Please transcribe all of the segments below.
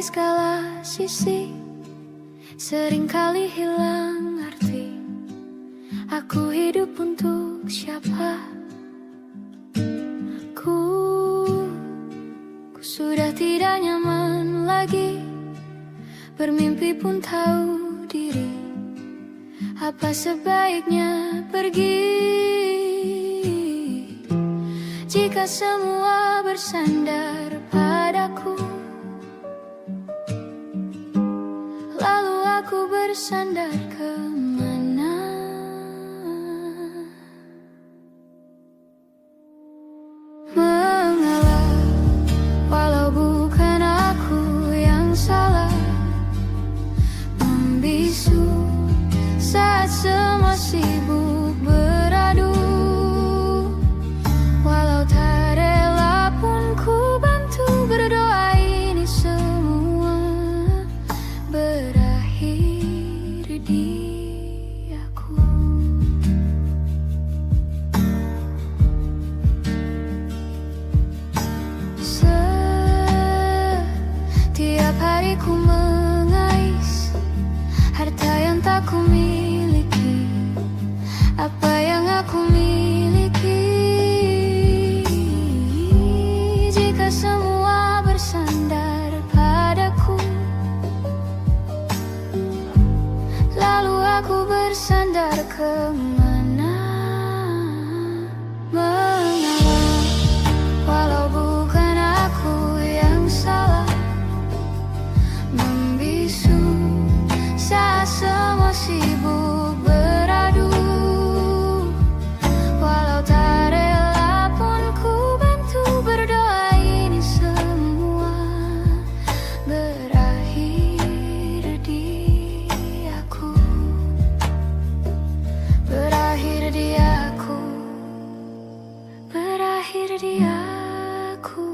dari segala sisi, seringkali hilang arti. Aku hidup untuk siapa? Ku sudah tidak nyaman lagi, bermimpi pun tahu diri. Apa sebaiknya pergi jika semua bersandar padaku? Lalu aku bersandar kemana? Mengalah, walau bukan aku yang salah, membisu saat semua sibuk beradu. Walau tak rela pun ku bantu, berdoa ini semua berakhir di aku. Setiap hari ku mengais harta yang tak ku miliki. Apa yang aku miliki jika semua bersandar padaku? Lalu aku bersandar kemana? Mengalah, walau bukan aku yang salah, membisu saat semua sibuk beradu. Walau tak rela pun ku bantu, berdoa ini semua berakhir di aku. Berakhir di aku. Berakhir di aku.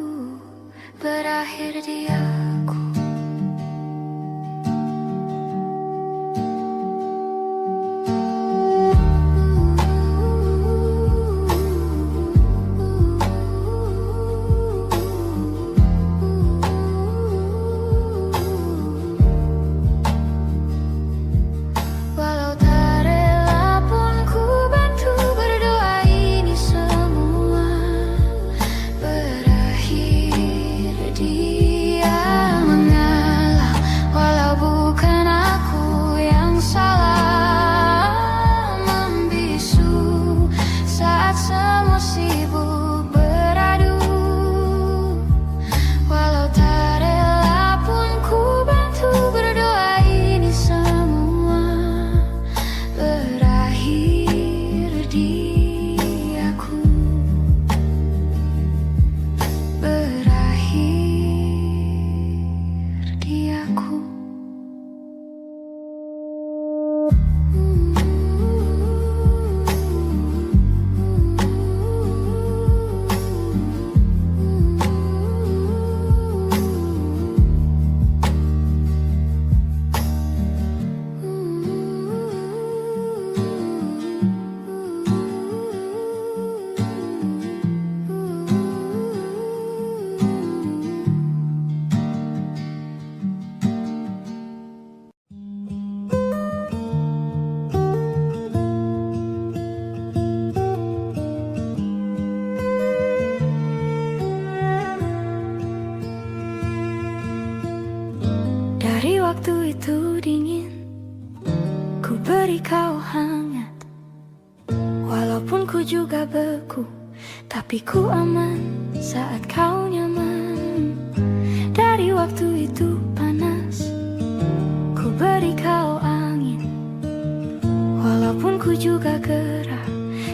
Berakhir di aku. Walau tak rela pun ku bantu, berdoa ini semua berakhir dia. Mengalah, walau bukan aku yang salah, membisu saat semua sibuk beradu. Walau tak rela pun ku bantu, berdoa ini semua berakhir di aku. Berakhir di aku. Dari waktu itu dingin, ku beri kau hangat. Walaupun ku juga beku, tapi ku aman saat kau nyaman. Dari waktu itu panas, ku beri kau angin. Walaupun ku juga gerah,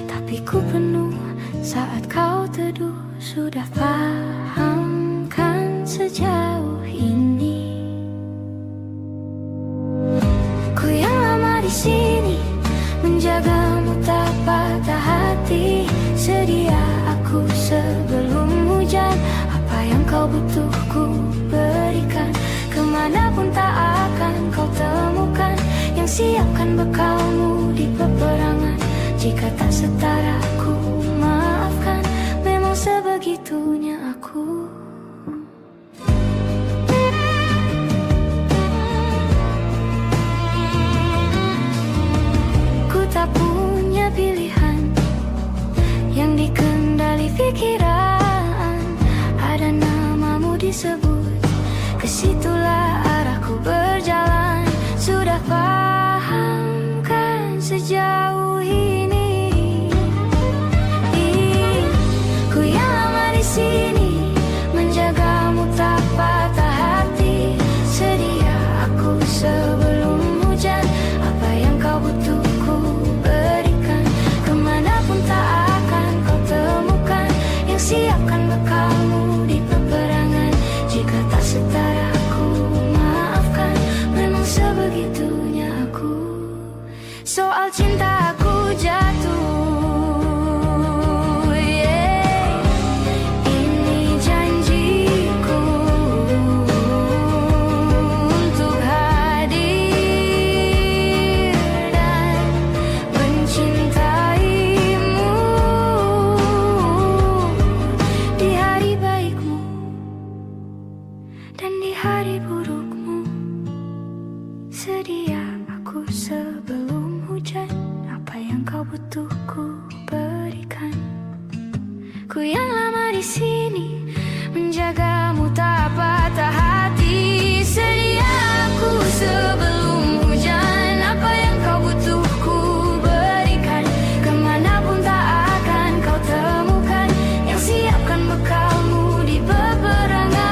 tapi ku penuh saat kau teduh. Sudah paham kan sejauh ini? Ku yang lama di sini, menjagamu tak patah hati. Sedia aku sebelum hujan, apa yang kau butuh ku berikan. Kemanapun tak akan kau temukan yang siapkan bekalmu di peperangan. Jika tak setara ku maafkan, memang sebegitunya aku. disebut. Kesitulah arahku berjalan. Sudah paham kan sejauh ini? Ku yang lama di sini, menjagamu tak patah hati. Sedia aku sebelum hujan. Apa yang kau butuh ku berikan. Kemanapun tak akan kau temukan yang siapkan bekalmu di peperangan. Jika tak setara aku maafkan. Memang sebegitunya aku. Soal cinta aku jatuh. Dan di hari burukmu, sedia aku sebelum hujan. Apa yang kau butuh ku berikan. Ku yang lama di sini, menjagamu tak patah hati. Sedia aku sebelum hujan. Apa yang kau butuh ku berikan. Kemanapun tak akan kau temukan yang siapkan bekalmu di peperangan.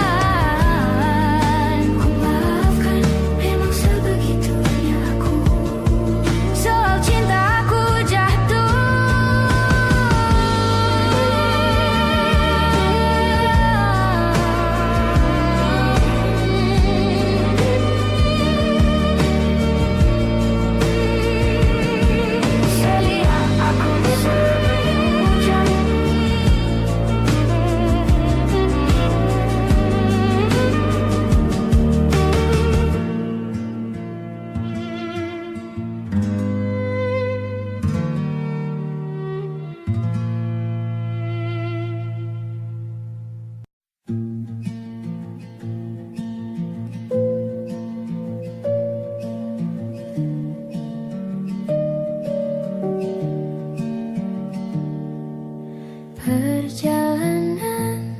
Perjalanan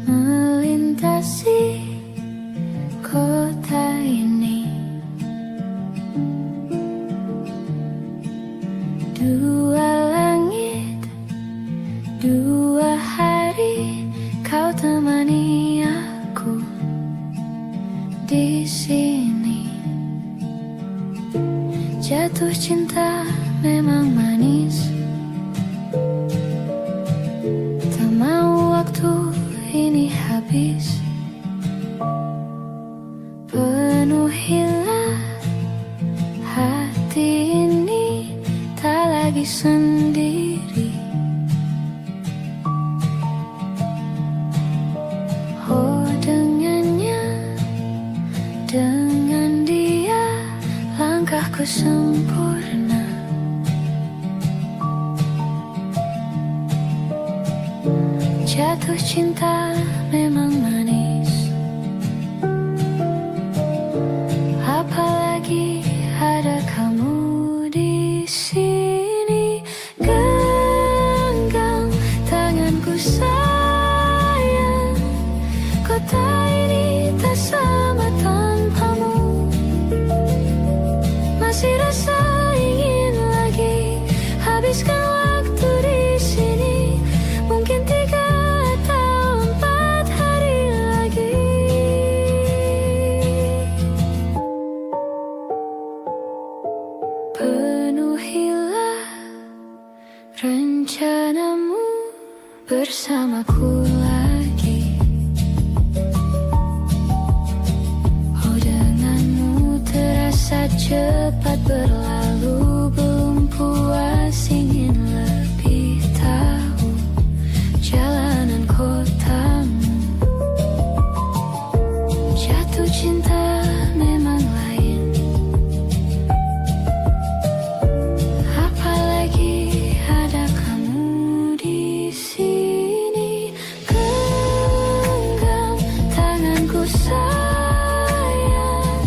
melintasi kota ini. Dua langit, dua hari, kau temani aku di sini. Jatuh cinta memang manis. Waktu ini habis. Penuhilah hati ini, tak lagi sendiri. Oh, dengannya, dengan dia, langkahku sempurna. Jatuh cinta memang manis. Apalagi ada kamu di sini. Genggam tanganku sayang. Kota ini tak sama tanpamu. Masih rasa ingin lagi habiskan waktu di sini. Mungkin 3 atau 4 hari lagi. Penuhilah rencanamu bersamaku lagi. Oh, denganmu terasa cepat berlalu. Belum puas ingin lebih tahu jalanan kotamu. Jatuh cinta memang lain. Apalagi ada kamu di sini. Genggam tanganku sayang.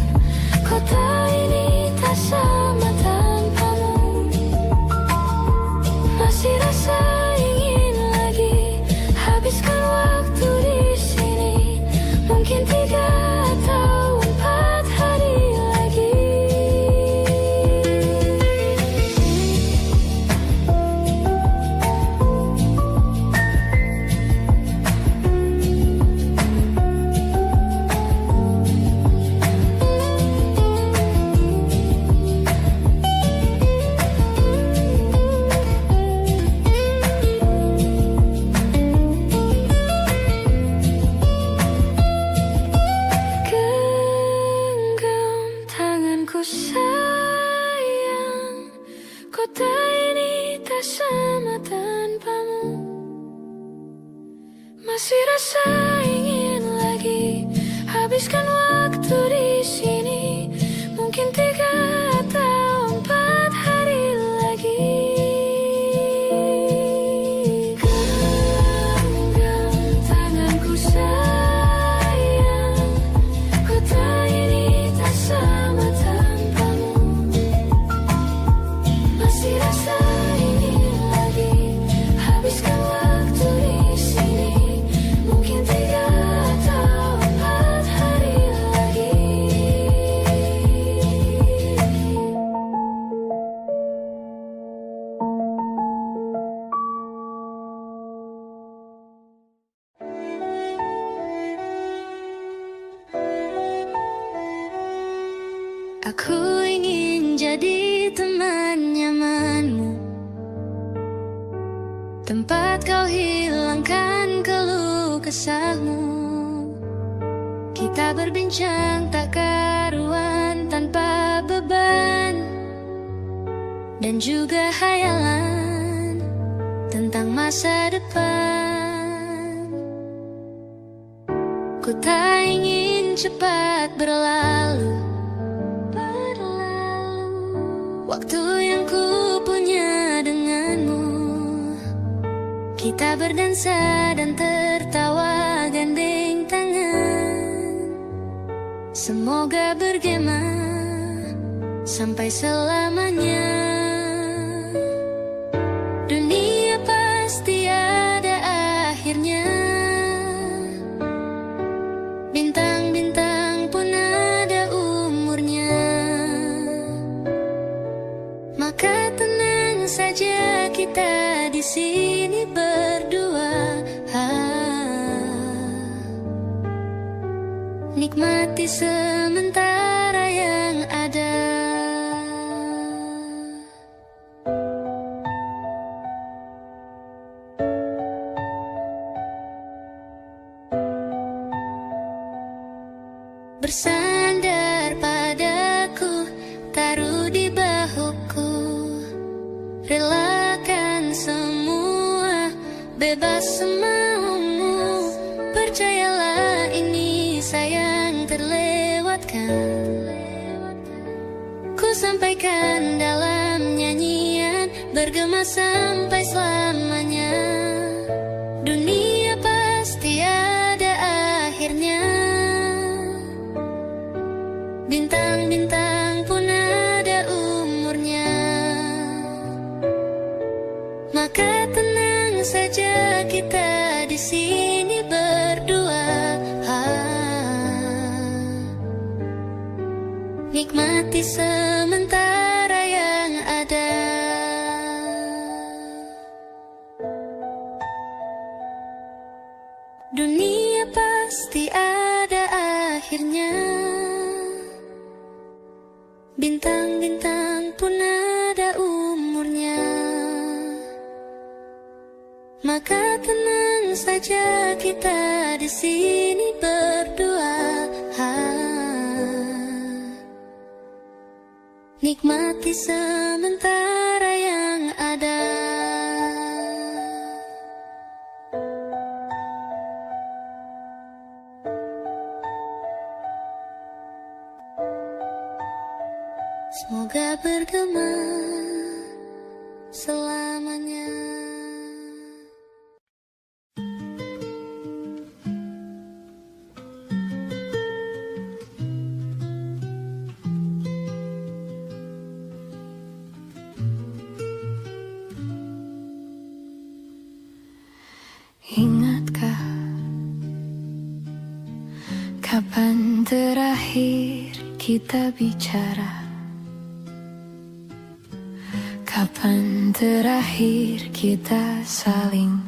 Kota ini tak sama tanpamu. Masih rasa ingin lagi habiskan waktu di sini. habiskan waktu di sini, mungkin 3 atau 4 hari lagi. Genggam tanganku sayang, kota ini tak sama tanpamu. Masih rasa ingin lagi habiskan waktu di sini, mungkin 3 atau 4 hari lagi. Aku ingin jadi teman nyamanmu, tempat kau hilangkan keluh kesahmu. Kita berbincang tak karuan tanpa beban, dan juga hayalan tentang masa depan. Ku tak ingin cepat berlalu waktu yang ku punya denganmu. Kita berdansa dan tertawa gandeng tangan. Semoga bergema sampai selamanya. Dunia pasti ada akhirnya. Bintang-bintang pun ada umurnya. Maka tenang saja kita di sini berdua. Nikmati sementara yang ada. Bersandar padaku, taruh di bahuku, relakan semua, bebas semaumu. Percayalah ini sayang terlewatkan. Ku sampaikan dalam nyanyian, bergema sampai selamanya. Dunia pasti ada akhirnya. Bintang-bintang pun ada umurnya. Maka tenang saja kita di sini berdua. Nikmati sementara yang ada. Dunia pasti ada akhirnya. Bintang-bintang pun ada umurnya. Maka tenang saja kita di sini berdua. Nikmati sementara yang ada. Semoga bergema selamanya. Ingatkah kapan terakhir kita bicara? Kapan terakhir kita saling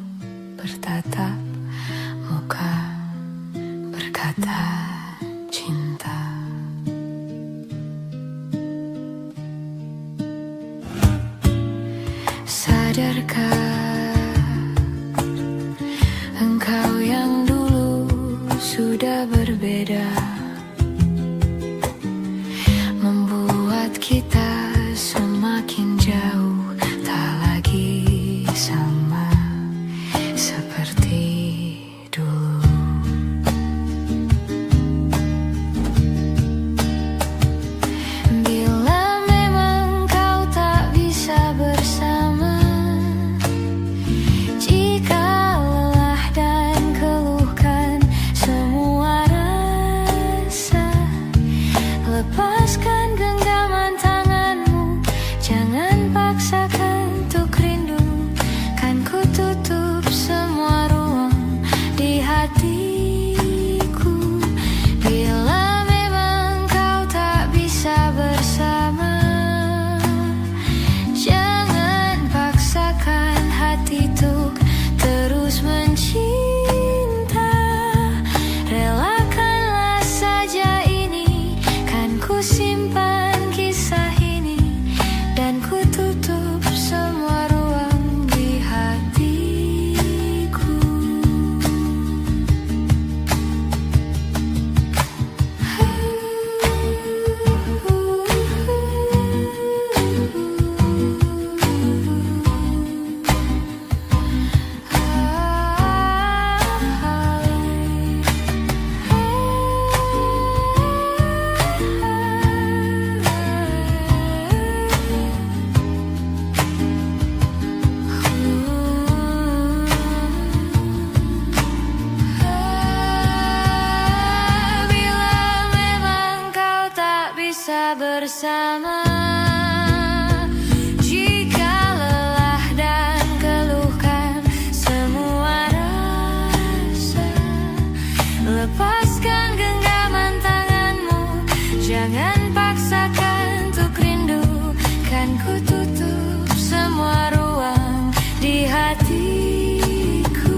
bertatap muka, berkata cinta? Sadarkah engkau yang dulu sudah berbeda, membuat kita semakin jauh, tak lagi sama seperti dulu. bisa bersama. Jika lelah dan keluhkan semua rasa, lepaskan genggaman tanganmu, jangan paksakan untuk rindu. Kan ku tutup semua ruang di hatiku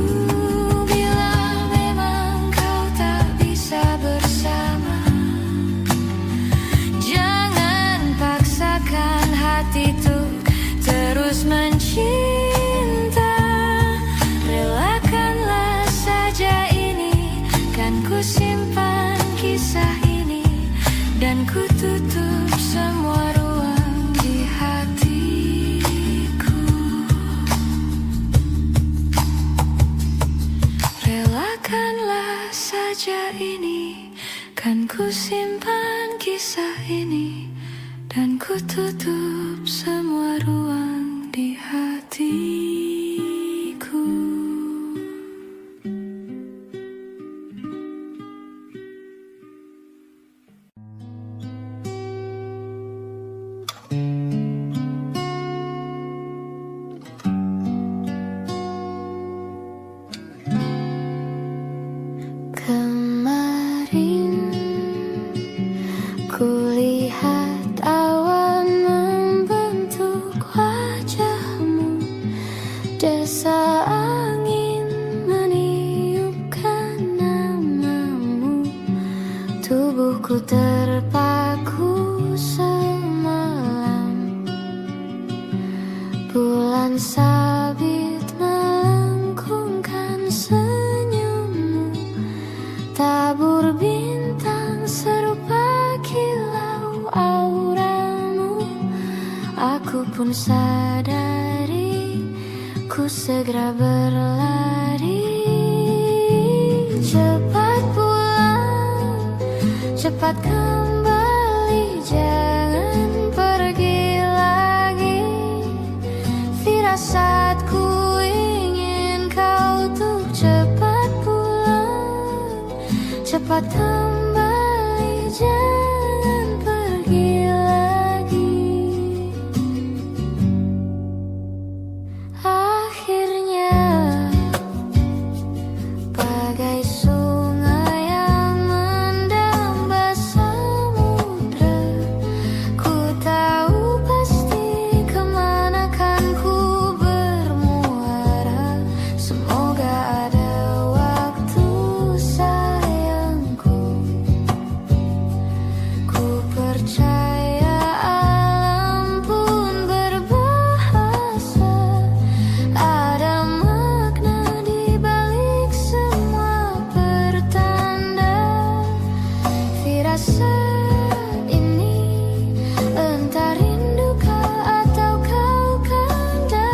bila memang kau tak bisa bersama. Jangan paksakan hati tuh terus mencinta. Relakanlah saja ini, kan ku simpan kisah ini, dan ku tutup semua ruang di hatiku. Relakanlah saja ini, kan ku simpan kisah ini, dan ku tutup semua ruang di hatiku. Kemarin kulihat awan membentuk wajahmu, desa angin meniupkan namamu. Tubuhku terpaku semalam, bulan sabit melengkungkan senyummu. Tabur bintang serupa kilau auramu. Aku pun sadari, ku segera berlari. Cepat pulang, cepat kembali, jangan pergi lagi. Firasatku ingin kau tuh cepat pulang, cepat kembali, jangan pergi lagi. Akhirnya bagai sungai yang mendamba samudra, ku tahu pasti kemana kan ku bermuara. Semoga ada waktu sayangku, ku percaya alam pun berbahasa. Ada makna di balik semua pertanda. Firasat ini entah rindukah atau kau kanda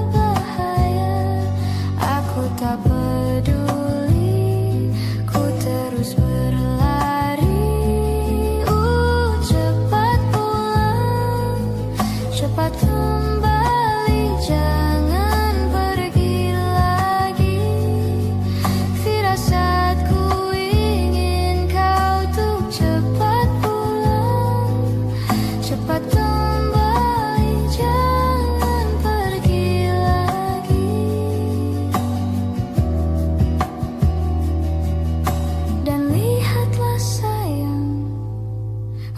bahaya. Aku tak peduli, ku terus berlari. Cepat pulang, cepat kembali, jangan pergi lagi. Firasatku ingin kau tuh cepat pulang, cepat kembali, jangan pergi lagi. Dan lihatlah sayang,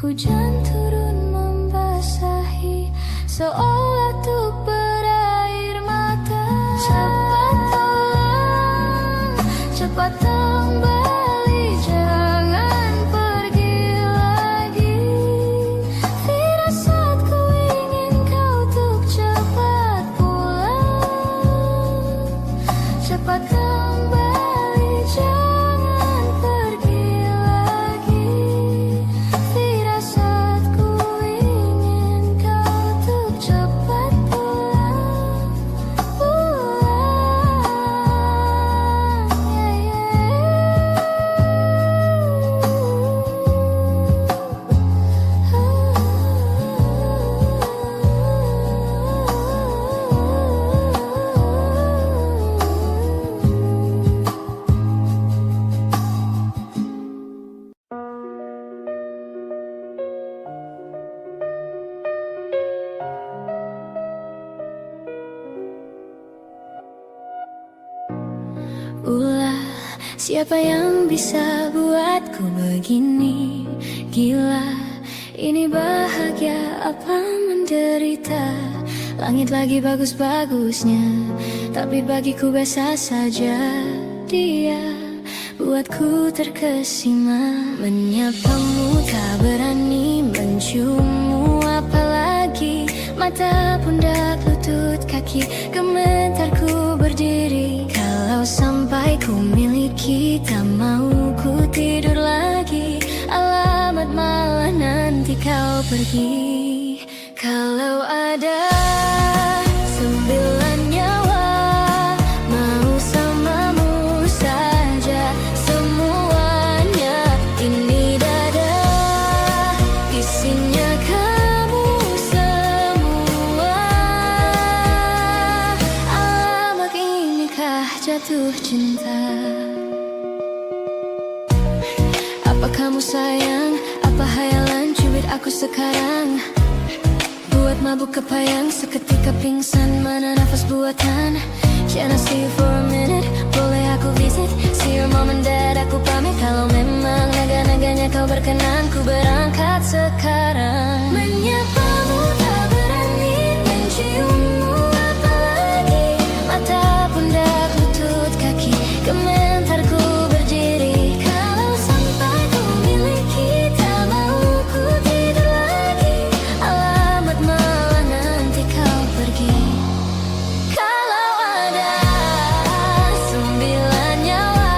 hujan turun membasahi, seolah tuh berair mata. Cepat pulang, cepat kembali, jangan pergi lagi. Firasatku ingin kau tuh cepat pulang, cepat kembali, jangan pergi lagi. Firasatku ingin kau tuh cepat Siapa yang bisa buatku begini? Gila, ini bahagia apa menderita? Langit lagi bagus-bagusnya, tapi bagiku biasa saja. Dia buatku terkesima. Menyapamu tak berani, menciummu apalagi. Mata, pundak, lutut, kaki, gemetarku berdiri. Kalau sampai ku miliki, tak mau ku tidur lagi. Alamat malah nanti kau pergi. Kalau ada 9 nyawa, mau samamu saja semuanya. Ini dada, isinya kamu semua. Alamak, inikah jatuh cinta? Apa kamu sayang? Apa hayalan cubit aku sekarang? Buat mabuk kepayang, seketika pingsan. Mana nafas buatan? Can I see you for a minute? Boleh aku visit? See your mom and dad, aku pamit. Kalau memang naga-naganya kau berkenan, ku berangkat sekarang. Menyapamu tak berani, menciummu apalagi. Mata, pundak, lutut, kaki, gemetarku berdiri. Kalau sampai ku miliki, tak mau ku tidur lagi. Alamat malah nanti kau pergi. Kalau ada 9 nyawa,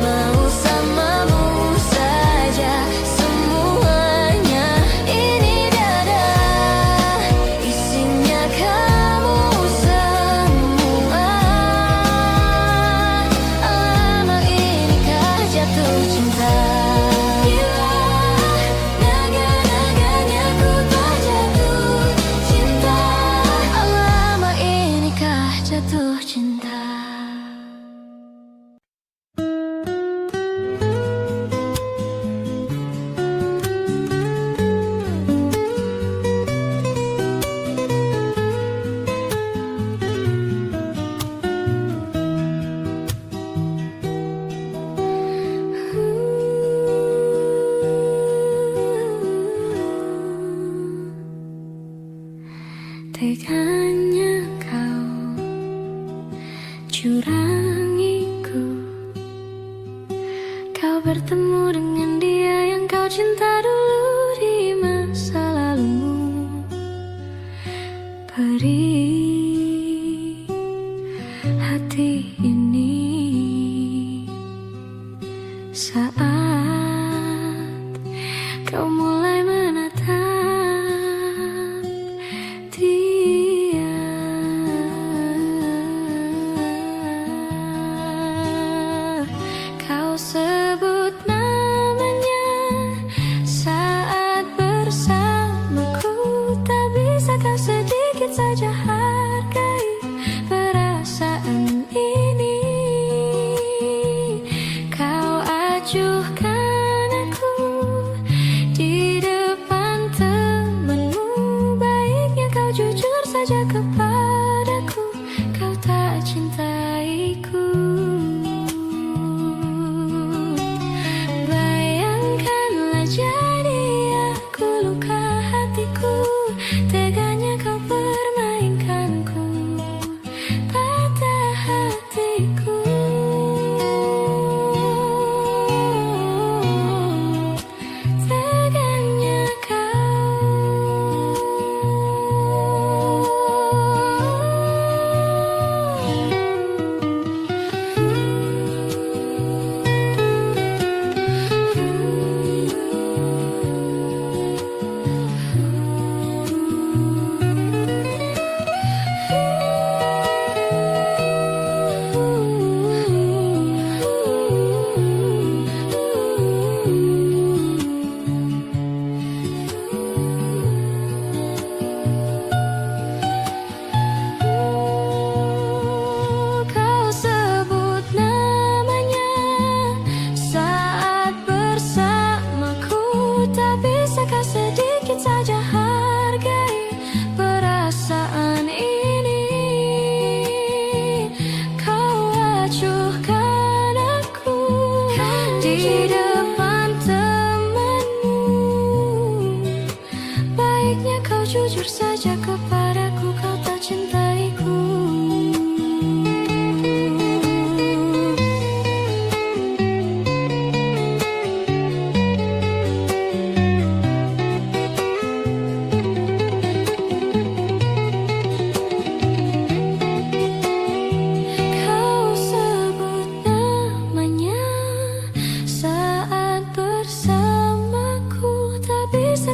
mau samamu saja semuanya. Ini dada, isinya kamu semua. Alamak, inikah jatuh cinta? Gila, naga-naganya ku tak jatuh cinta. Alamak, inikah jatuh cinta? Teganya kau curangiku. Kau bertemu dengan dia yang kau cinta dulu di masa lalumu. Perih hati ini saat kau mulai menatap dia. Kau sebut namanya saat bersamaku. Tak bisa kau sedikit saja hargai perasaan ini. Kau acuhkan aku di depan temanmu. Baiknya kau jujur saja kepadaku, kau tak cintaiku. Bayangkanlah jadi aku, luka hatiku. Teganya kau permainkanku, patah hatiku.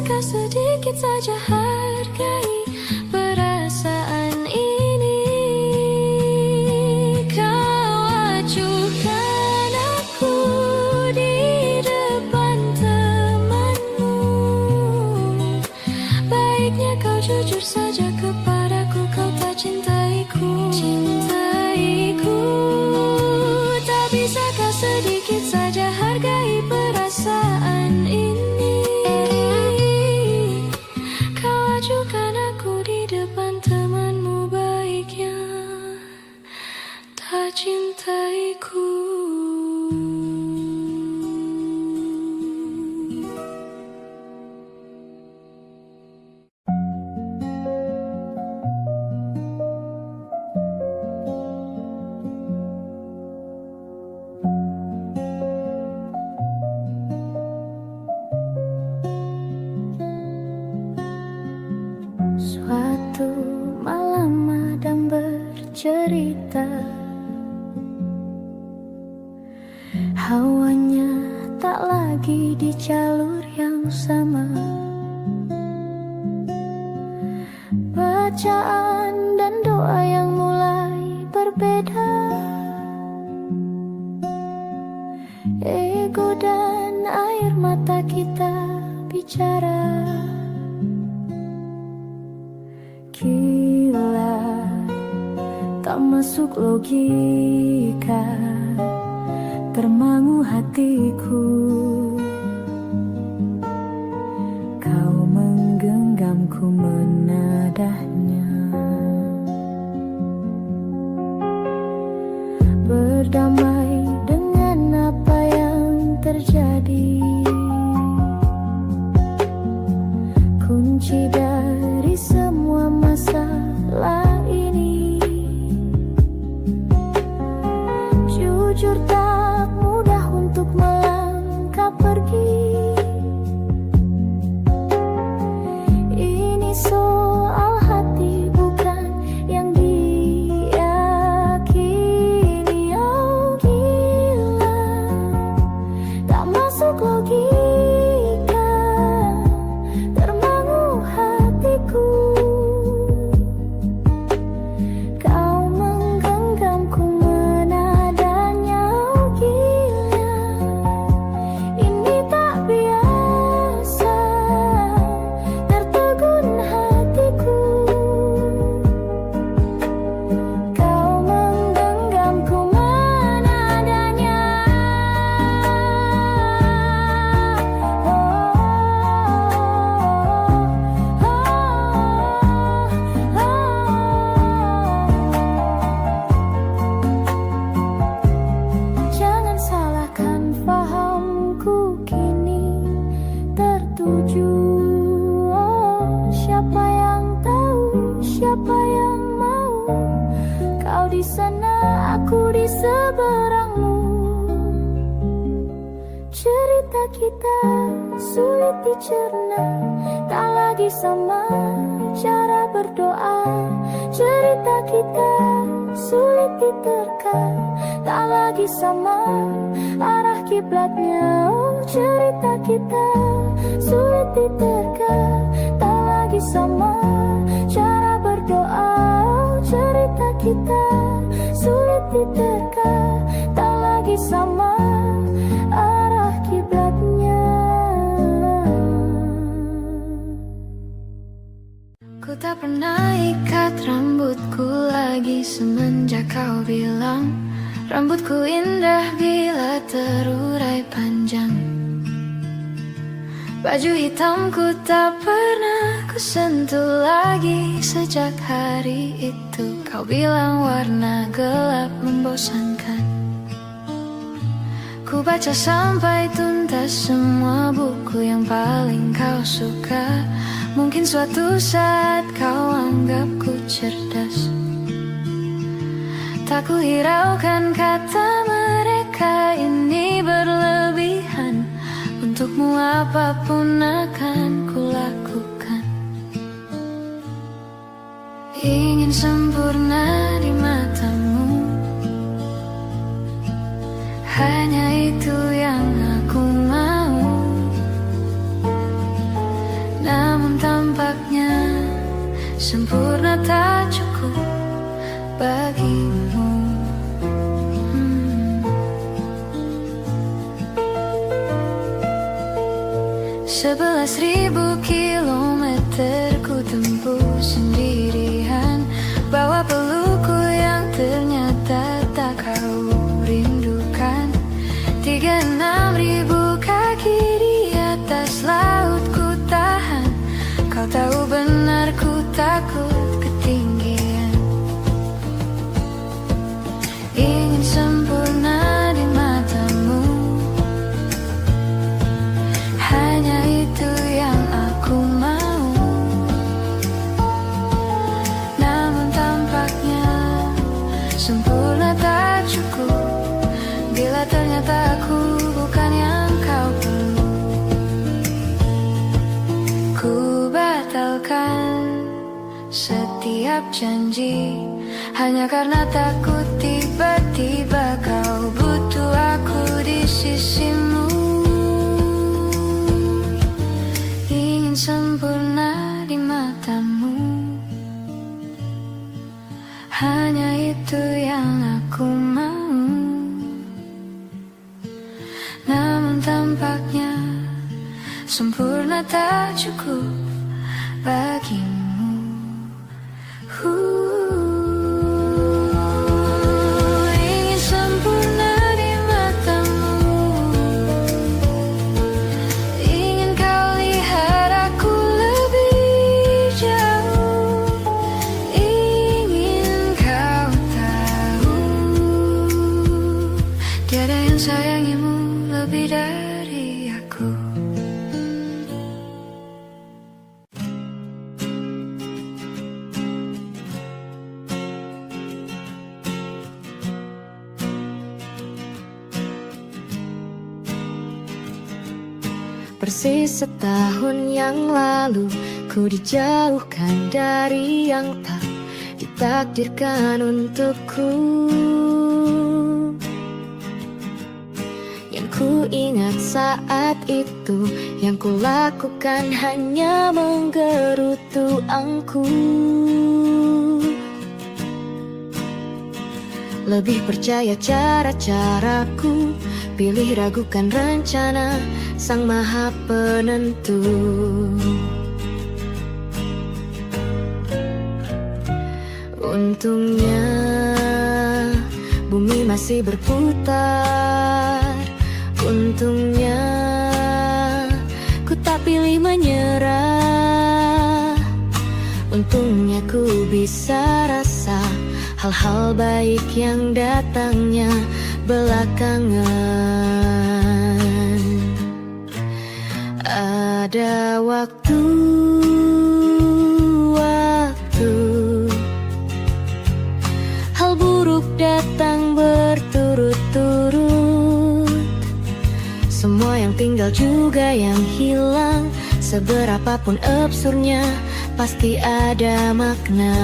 kau sedikit saja hargai perasaan ini. Kau acuhkan aku di depan temanmu. Baiknya kau jujur saja kepadaku, kau tak cintaiku. Tak bisakah sedikit saja hargai perasaan ini? Kau acuhkan aku di depan temanmu, baiknya tak cintaiku. Suatu malam Adam bercerita, hawanya tak lagi di jalur yang sama. Bacaan dan doa yang mulai berbeda. Ego dan air mata kita bicara. Gila, tak masuk logika, termangu hatiku. Kau menggenggamku menadahnya. Berdamai dengan apa yang terjadi. Kunci dari semua masalah ini, jujur tak mudah untuk melangkah pergi. Ini soal hati bukan yang diyakini. Oh gila, tak masuk logika, termangu hatiku. Kau menggenggamku menadanya. Oh gila, ini tak biasa, tertegun hatiku. Kau menggenggamku menadanya. Jangan salahkan fahamku kini tertuju. Oh, siapa yang tahu, siapa yang mau? Kau di sana, aku di seberangmu. Cerita kita sulit dicerna, tak lagi sama cara berdoa. Cerita kita sulit diterka, tak lagi sama arah kiblatnya. Oh, cerita kita sulit diterka, tak lagi sama cara berdoa. Oh, cerita kita sulit diterka, tak lagi sama arah kiblatnya. Ku tak pernah ikat rambutku lagi semenjak kau bilang rambutku indah bila terurai panjang. Baju hitamku tak pernah ku sentuh lagi sejak hari itu. Kau bilang warna gelap membosankan. Ku baca sampai tuntas semua buku yang paling kau suka. Mungkin suatu saat kau anggapku cerdas. Tak ku hiraukan kata mereka ini berlebihan. Untukmu apapun akan kulakukan. Ingin sempurna di matamu, hanya itu yang aku mau. sempurna tak cukup bagimu. 11.000 kilometer ku tempuh sendirian, bawa pelukku yang ternyata tak kau rindukan. 36.000 kaki di atas laut ku tahan, kau tahu benar ku takut ketinggian. Ingin sempurna di matamu, hanya itu yang aku mau. Namun tampaknya sempurna tak cukup, bila ternyata aku bukan yang kau perlu. Ku batalkan setiap janji, hanya karena takut tiba-tiba kau butuh aku di sisimu. Ingin sempurna di matamu, hanya itu yang aku mau. Namun tampaknya sempurna tak cukup bagimu. Ingin sempurna di matamu, ingin kau lihat aku lebih jauh, ingin kau tahu tiada yang sayangimu lebih dari aku. Persis setahun yang lalu ku dijauhkan dari yang tak ditakdirkan untukku. Yang ku ingat saat itu, yang ku lakukan hanya menggerutu angku. Lebih percaya cara-caraku, pilih ragukan rencana Sang Maha Penentu. Untungnya bumi masih berputar, untungnya ku tak pilih menyerah. Untungnya ku bisa rasa hal-hal baik yang datangnya belakangan. Ada waktu-waktu hal buruk datang berturut-turut. Semua yang tinggal juga yang hilang, seberapapun absurdnya pasti ada makna.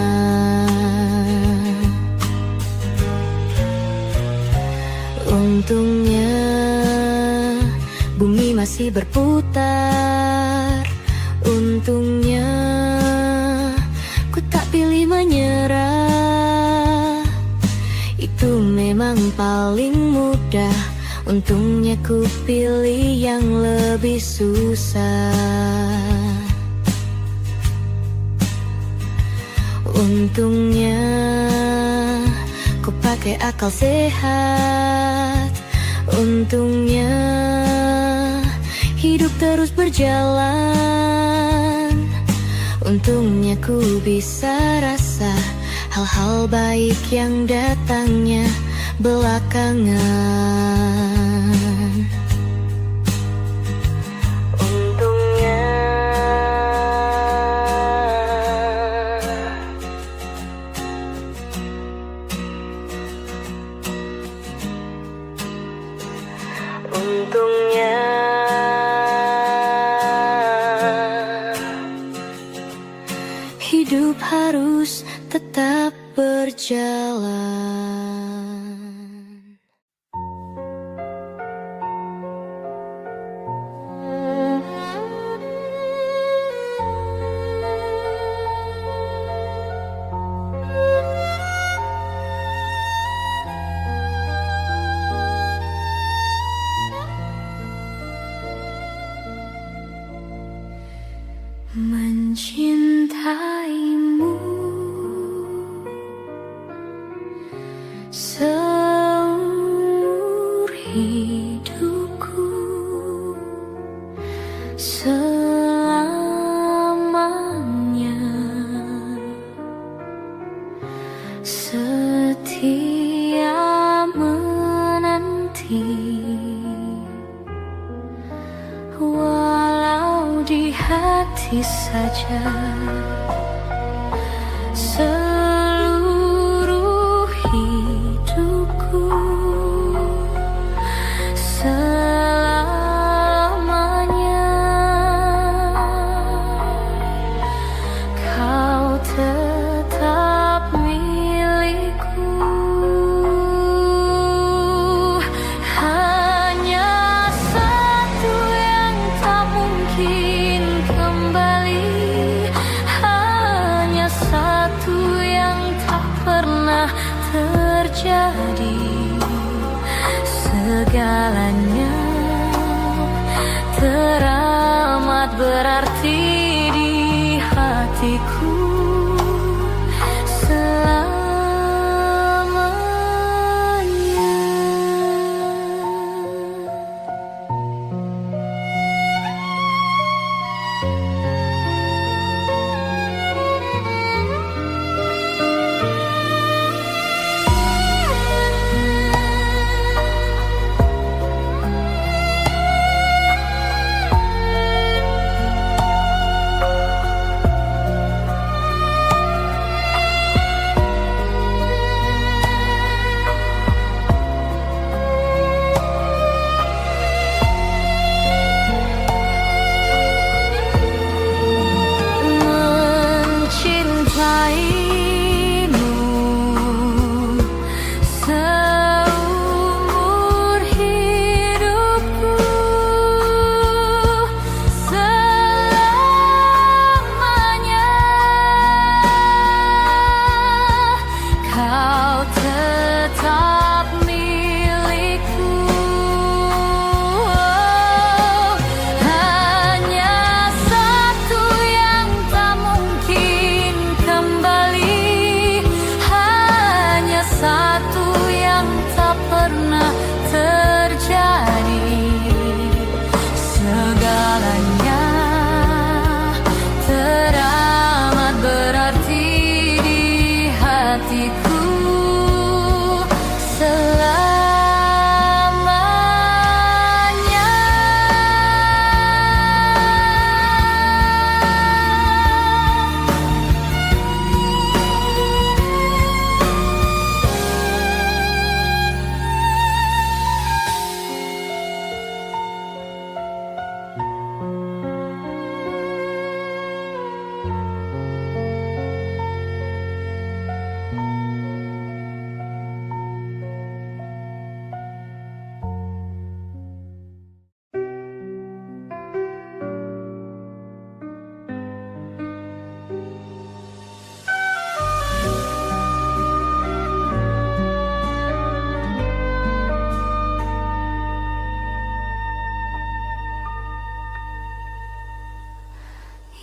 Untungnya bumi masih berputar, untungnya ku tak pilih menyerah. Itu memang paling mudah, untungnya ku pilih yang lebih susah. Untungnya ku pakai akal sehat, untungnya hidup terus berjalan. Untungnya ku bisa rasa hal-hal baik yang datangnya belakangan. Untungnya hidup harus tetap berjalan. mencintaimu seumur hidupku, selamanya setia menanti, walau di hati saja. Seluruh hidupku selamanya kau tetap milikku. Hanya satu yang tak mungkin kembali, hanya satu yang tak pernah terjadi. Segalanya teramat berarti di hatiku selamanya. Mencintaimu seumur hidupku, selamanya kau tetap milikku. Hanya satu yang tak mungkin kembali, hanya satu yang tak pernah terjadi. Segalanya teramat berarti di hatiku selamanya.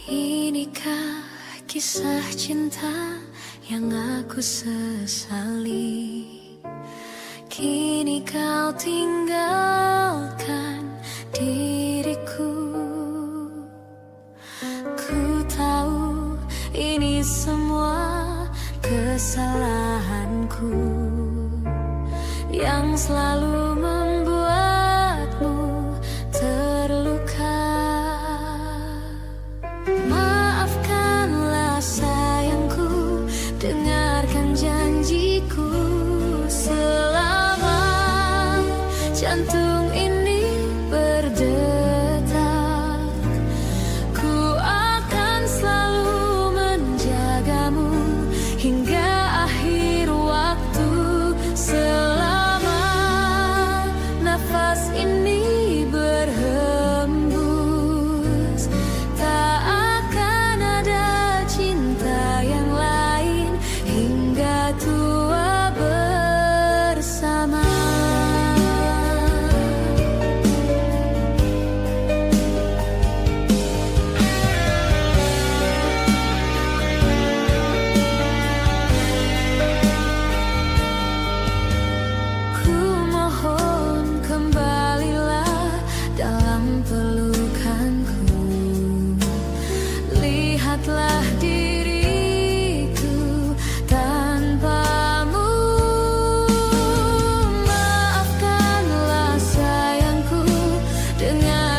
Inikah kisah cinta yang aku sesali? Kini kau tinggalkan diriku. Ku tahu ini semua kesalahanku yang selalu membuatmu terluka. Maafkanlah sayangku, dengarkan janjiku. Selama jantung ini berdetak,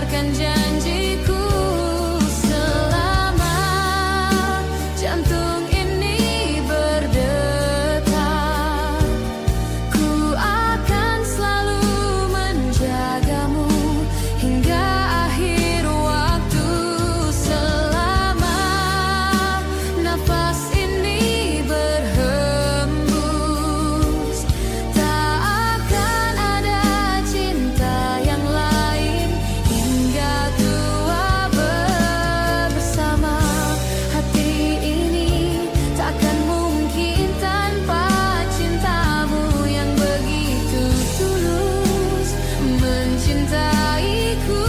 tegakkan janjiku. Selama jantung ini berdetak, ku akan selalu menjagamu hingga akhir waktu. Selama nafas ini berhembus, tak akan ada cinta yang lain hingga tua bersama. Hati ini takkan mungkin tanpa cintamu yang begitu tulus mencintaiku.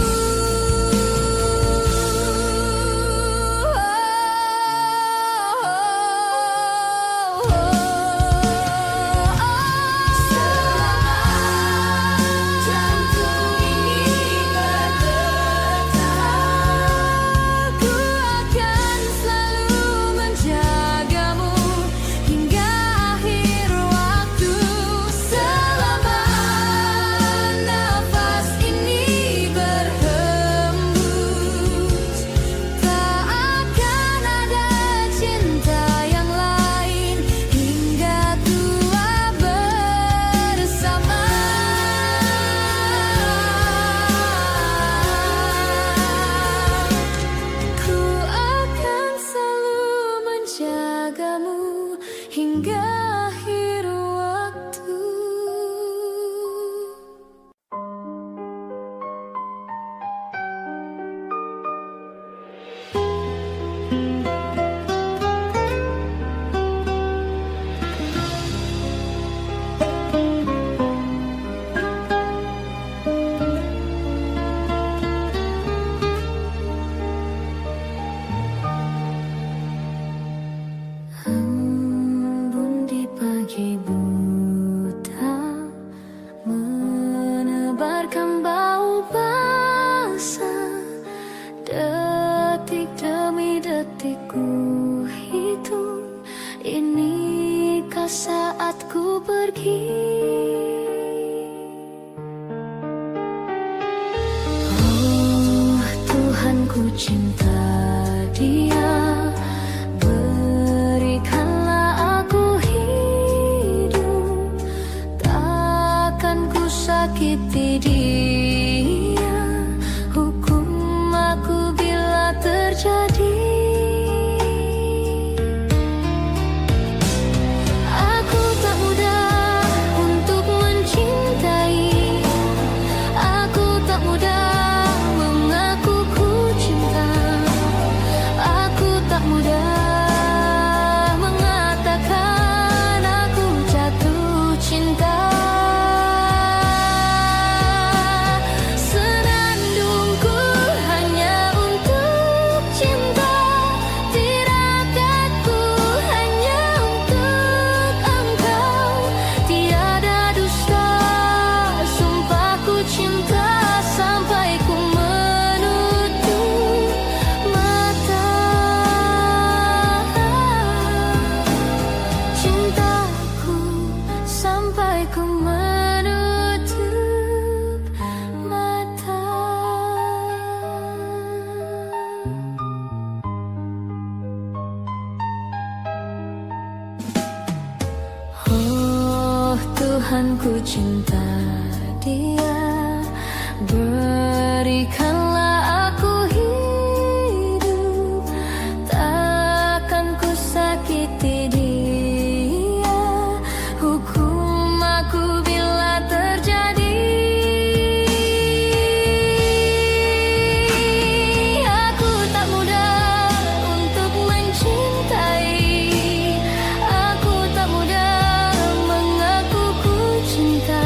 Jantung ini berdetak, ku akan selalu menjagamu hingga akhir waktu. Selama nafas ini berhembus, tak akan ada cinta yang lain hingga tua bersama. Ku akan selalu menjagamu hingga akhir waktu. Embun di pagi buta menebarkan bau basah. Detik demi detik ku hitung, inikah saatku pergi? Oh Tuhan, ku cinta dia, berikanlah aku hidup. Takkan ku sakiti dia, hukum aku bila terjadi. Aku tak mudah untuk mencintai, aku tak mudah mengaku ku cinta, aku tak mudah mengatakan aku jatuh cinta. Senandungku hanya untuk cinta, tirakatku hanya untuk engkau. Tiada dusta, sumpahku cinta sampai ku menutup mata. Cintaku sampai ku menutup mata. Oh Tuhan, ku cinta dia, berikanlah aku hidup. Takkan ku sakiti dia, hukum aku bila terjadi. Aku tak mudah untuk mencintai, aku tak mudah mengaku ku cinta,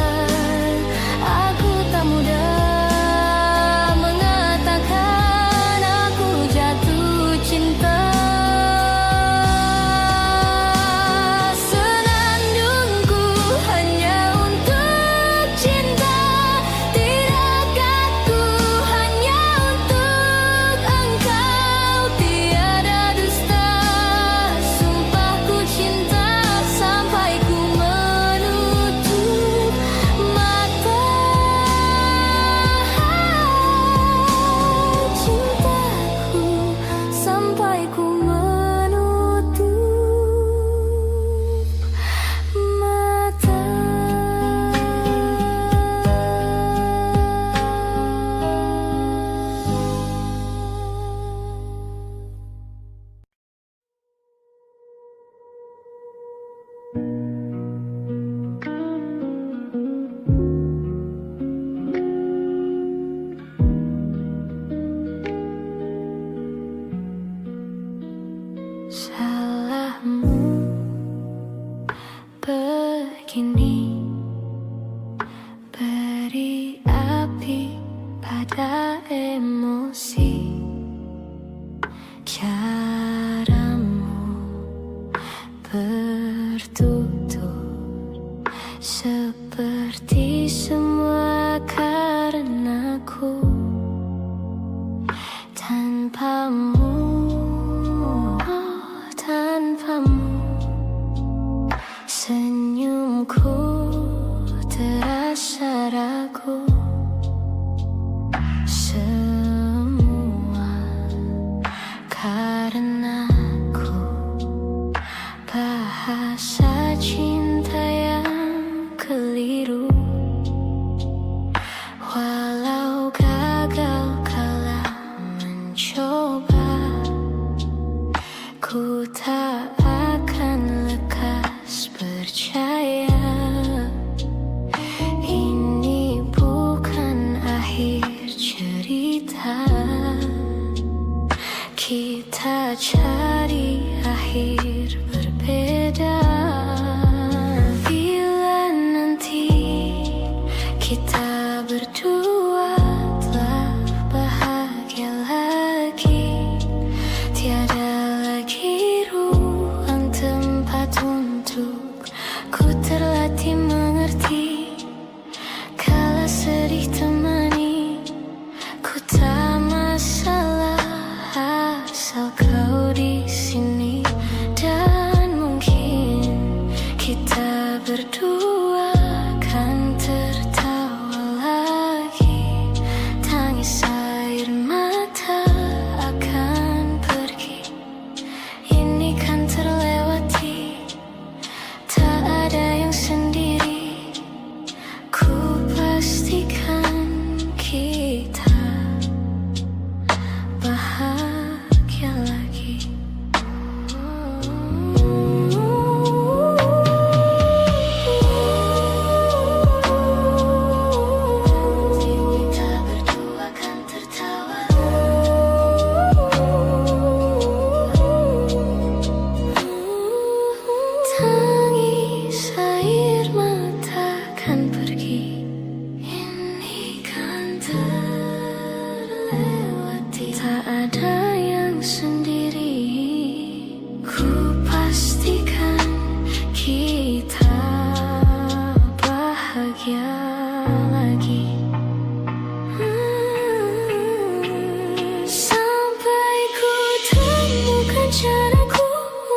Tanpamu, oh, tanpamu, senyumku terasa ragu. Semua karenaku, bahasa cinta yang keliru. Walau gagal kala mencoba, ku tak akan lekas percaya. Ini bukan akhir cerita, kita cari akhir berbeda. Bila nanti kita berdua telah bahagia lagi, tiada lagi ruang tempat untuk ku terlatih mengerti. Kala sedih temani, ku tak masalah asal kau di sini. Dan mungkin kita berdua kan tertawa lagi, tangis air mata akan pergi. Ini kan terlewati, tak ada yang sendiri. Ku pastikan kita bahagia lagi. Kita berdua kan tertawa. Tangis air mata kan pergi. Ini kan terlewati, tak ada yang sendiri. Ku pastikan kita bahagia lagi. Sampai ku temukan caraku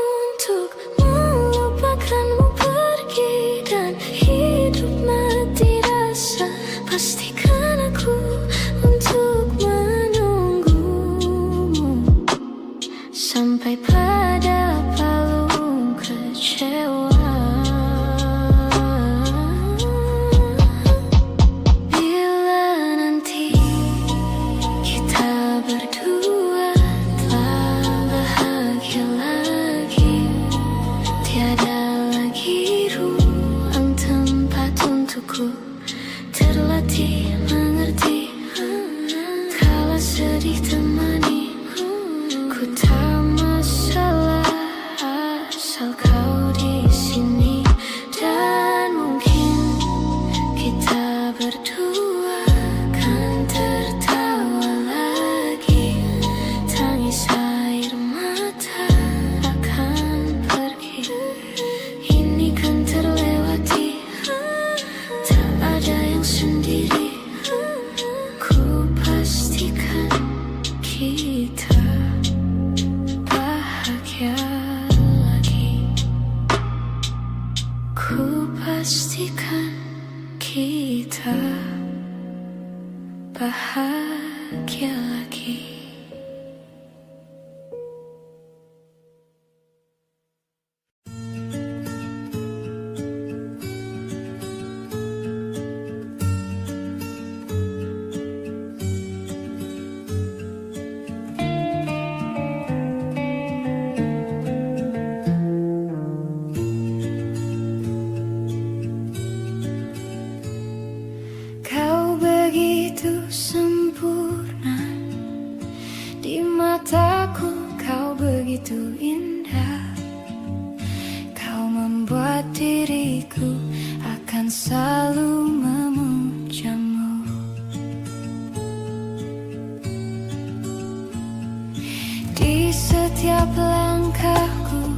untuk melupakanmu pergi dan hidup mati rasa. Pastikan aku untuk menunggumu sampai pada palung kecewa. Bila nanti kita berdua telah bahagia lagi, tiada lagi ruang tempat untukku terlatih mengerti. Kala sedih temani, ku tak masalah asal kau di sini. Dan mungkin kita berdua kan tertawa lagi, tangis air mata akan pergi. Ini kan terlewati, tak ada yang sendiri. Ku pastikan kita bahagia lagi. Ku pastikan kita bahagia lagi. Kau begitu sempurna, di mataku kau begitu indah. Kau membuat diriku akan selalu memujamu. Di setiap langkahku,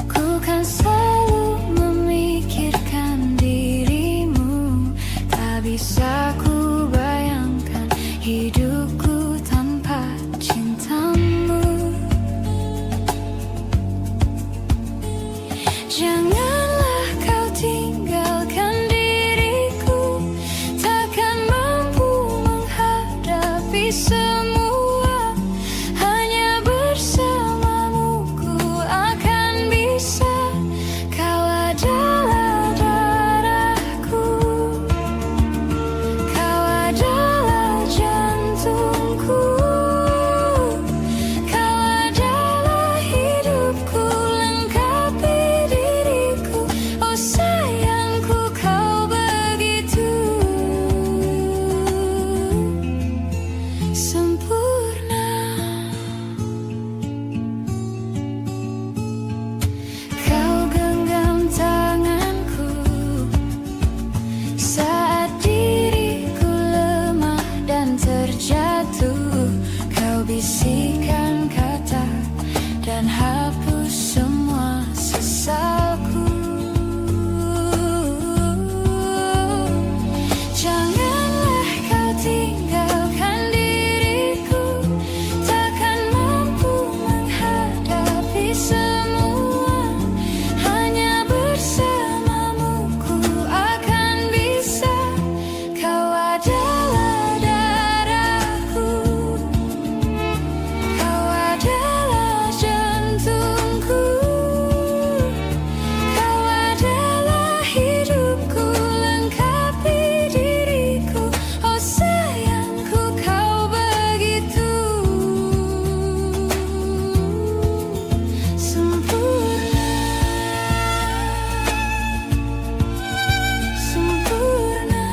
ku kan selalu memikirkan dirimu. Tak bisa ku bayangkan hidupku tanpa semua. Hanya bersamamu ku akan bisa. Kau adalah darahku, kau adalah jantungku, kau adalah hidupku, lengkapi diriku. Oh sayangku, kau begitu sempurna. Kau genggam tanganku saat diriku lemah dan terjatuh. Kau bisikan kata dan hapus semua sesalku. Janganlah kau tinggalkan diriku, takkan mampu menghadapi semua. Hanya bersamamu ku akan bisa. Kau adalah darahku, kau adalah jantungku, kau adalah hidupku, lengkapi diriku. Oh sayangku, kau begitu sempurna, sempurna.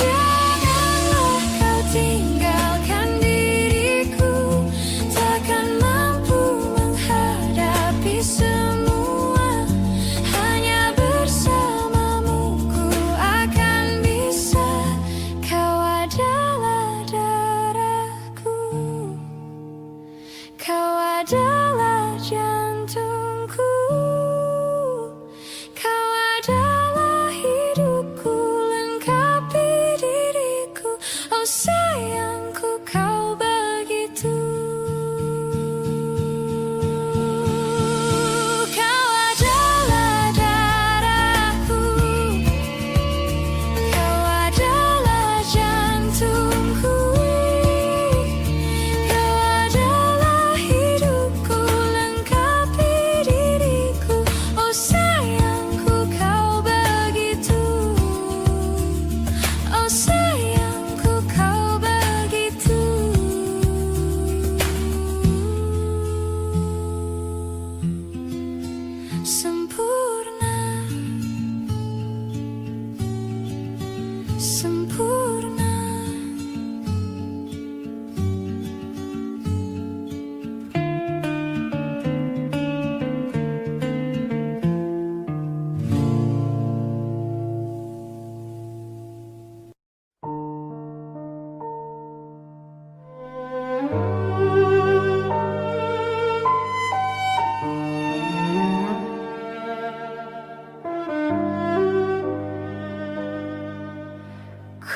Janganlah kau tinggalkan diriku, takkan mampu menghadapi semua. Hanya bersamamu ku akan bisa. Kau adalah darahku, kau adalah jantungku, kau adalah hidupku, lengkapi diriku. Oh sayangku, kau begitu. Kau adalah darahku, kau adalah jantungku, kau adalah hidupku, lengkapi diriku. Oh sayangku, kau begitu. Oh sayangku, kau begitu sempurna, sempurna.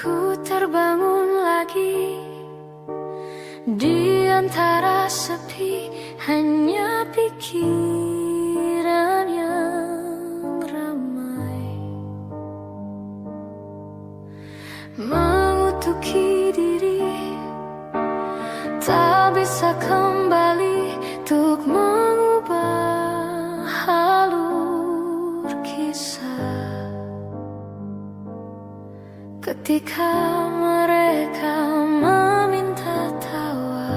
Ku terbangun lagi di antara sepi, hanya pikiran yang ramai mengutuki diri. Tak bisa kembali untuk mengubah alur kisah. Ketika mereka meminta tawa,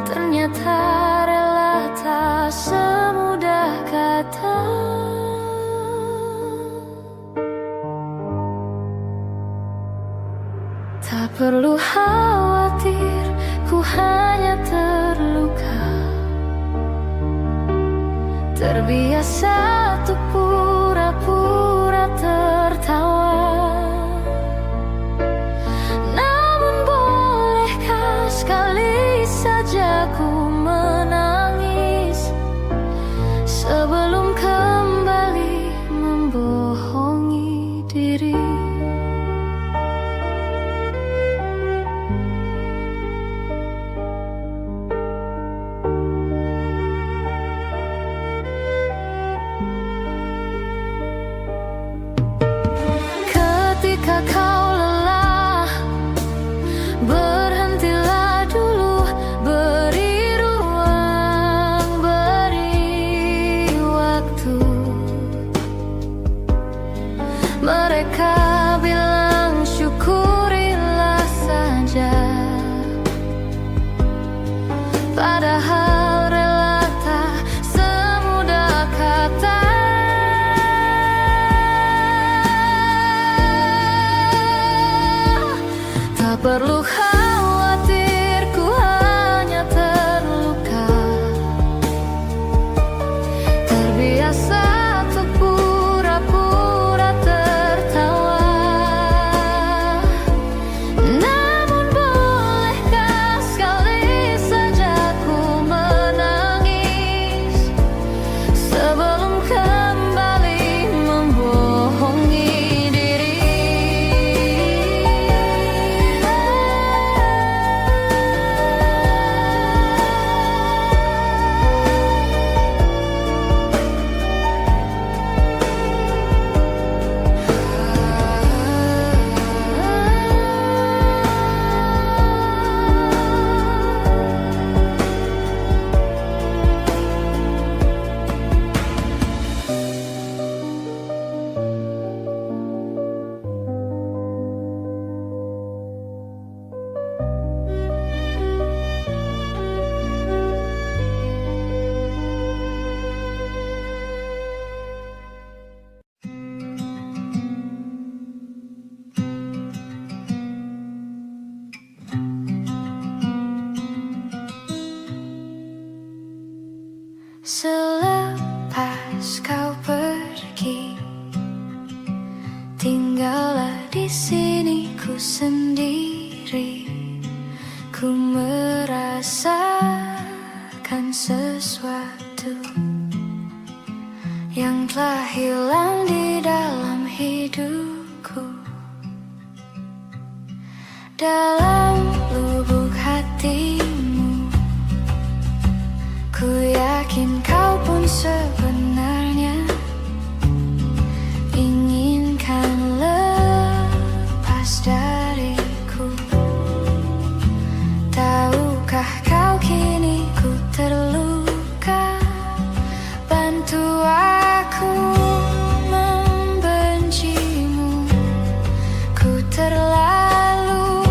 ternyata rela tak semudah kata. Tak perlu khawatir, ku hanya terluka. Terbiasa untuk pura-pura tertawa. Namun aku menangis sebelum kembali membohongi diri. Ketika kau lelah, berhentilah dulu, beri ruang, beri waktu. Mereka bilang syukurilah saja, padahal rela tak semudah kata. Tak perlu khawatir, ku hanya terluka, terbiasa untuk pura-pura tertawa. Namun bolehkah sekali saja ku menangis sebelum kembali membohongi diri. Selepas kau pergi, tinggallah di sini ku sendiri. Ku merasakan sesuatu yang telah hilang di dalam hidupku. Dalam lubuk hatimu, ku yakin kau pun sebenarnya inginkan lepas dariku. Tahukah kau kini ku terluka? Bantu aku membencimu. Ku terlalu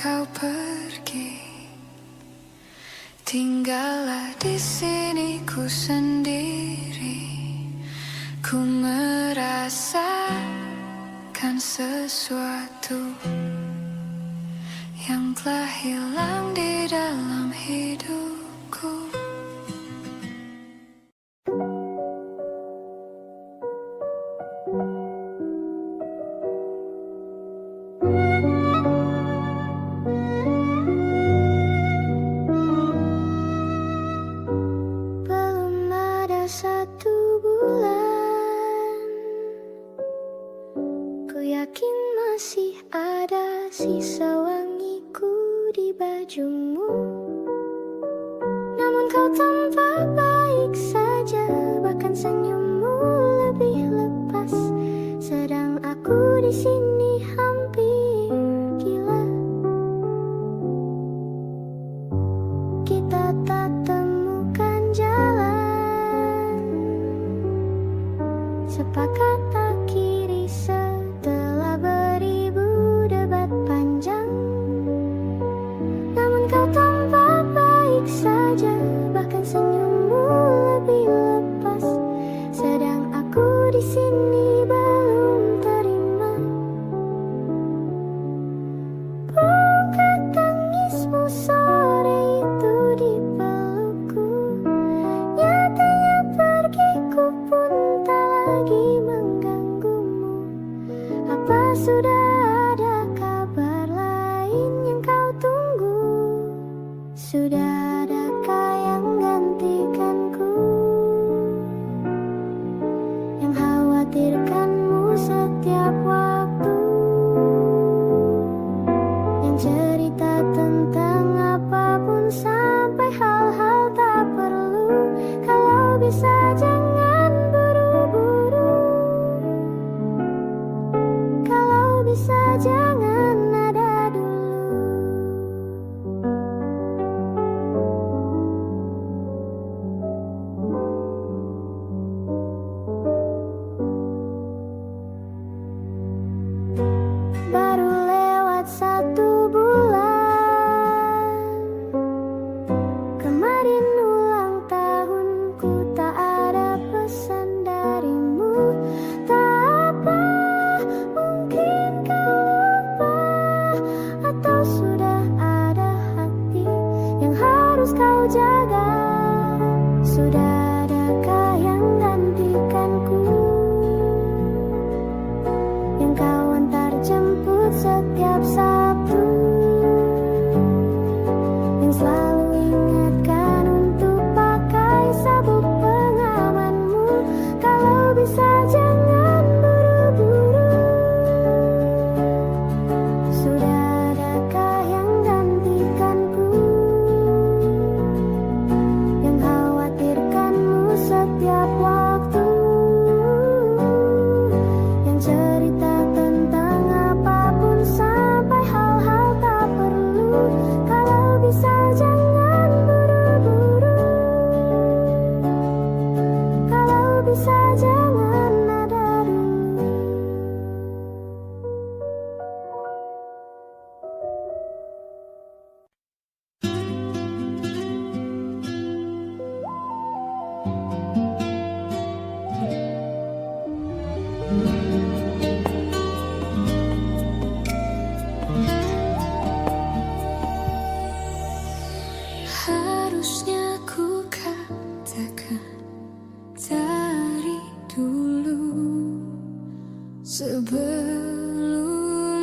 kau pergi, tinggallah di sini ku sendiri. Ku merasakan sesuatu yang telah hilang di dalam hidupku. Belum ada 1 bulan, ku yakin masih ada sisa wangiku di bajumu. Namun kau tampak baik saja, bahkan senyummu lebih lepas. Sedang aku di sini hampir gila. Kita tak temukan jalan, sepakat akhiri setelah beribu debat panjang. Namun kau tampak baik saja, bahkan senyummu lebih lepas. Sedang aku di sini belum terima. Bukan tangismu sore itu di pelukku, nyatanya pergiku pun tak lagi mengganggumu. Apa sudah ada kabar lain yang kau tunggu? Sudah adakah yang gantikanku, yang khawatirkanmu setiap waktu, yang cerita tentang apapun sampai hal-hal tak perlu. Kalau bisa jangan buru-buru, kalau bisa jangan ada dulu. Baru lewat 1 bulan, kemarin ulang tahunku, tak ada pesan darimu. Tak apa, mungkin kau lupa, atau sudah ada hati yang harus kau jaga. Sudah adakah yang gantikanku, yang kau antar jemput setiap Sabtu, yang selalu ingatkan untuk pakai sabuk pengamanmu. Kalau bisa jangan buru-buru, sudah adakah yang gantikanku, yang khawatirkanmu setiap waktu, yang cerita tentang apapun sampai hal-hal tak perlu. Kalau bisa jangan buru-buru, kalau bisa jangan ada dulu. Harusnya ku katakan dari dulu, sebelum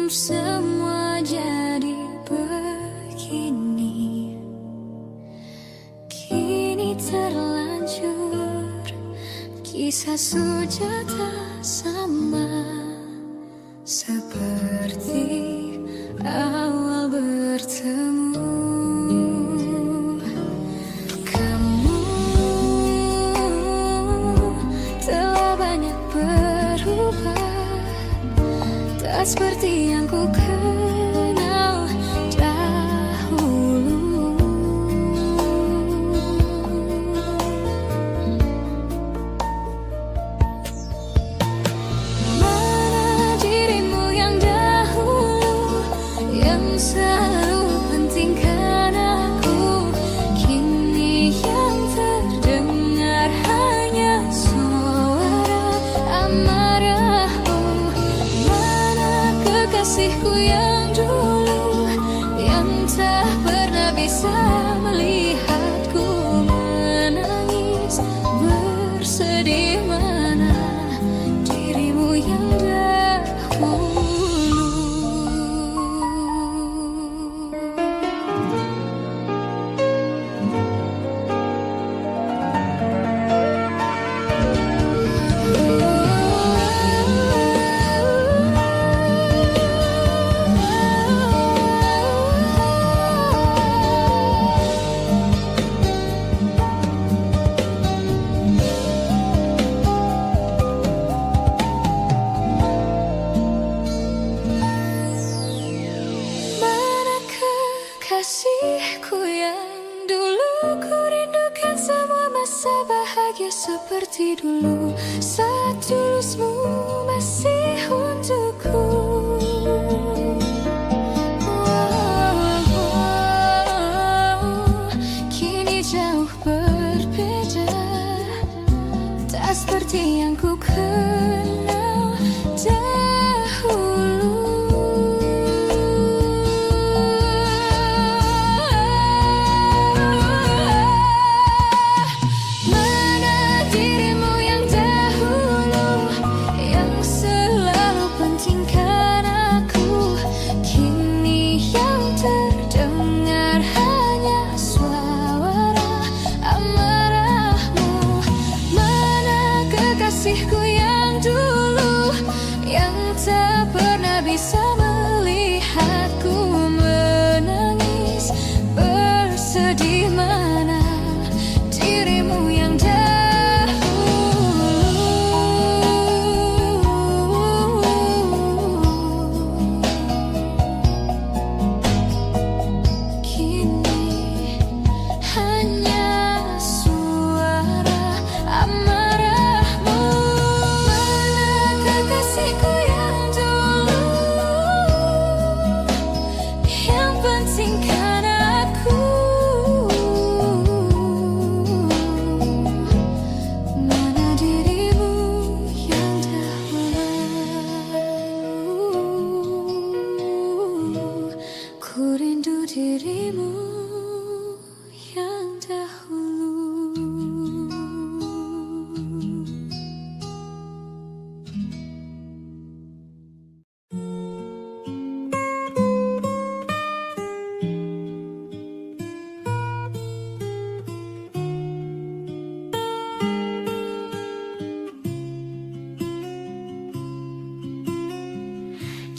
semua jadi begini. Kini terlanjur, kisah sudah tak sama seperti awal bertemu. Kamu telah banyak berubah, tak seperti yang ku kenal dahulu. Mana dirimu yang dahulu, yang selalu pentingkan aku. Kini yang terdengar hanya suara amarahmu. Mana kekasihku yang dulu, yang tak pernah bisa melihatku menangis bersedih. Mana dirimu yang dahulu. Mana kekasihku yang dulu, ku rindukan semua masa bahagia seperti dulu. Saat tulusmu masih untukku. Kini jauh berbeda, tak seperti yang ku kenal dahulu. Mana dirimu yang dahulu, yang selalu pentingkan aku. Kini yang terdengar hanya suara amarahmu. Mana kekasihku yang dulu, yang tak pernah bisa melihatku menangis bersedih. Mana dirimu yang dahulu. Kini hanya suara amarahmu. Mana kekasihku yang dulu, yang pentingkan aku. Mana dirimu yang dahulu. Ku rindu dirimu yang dahulu.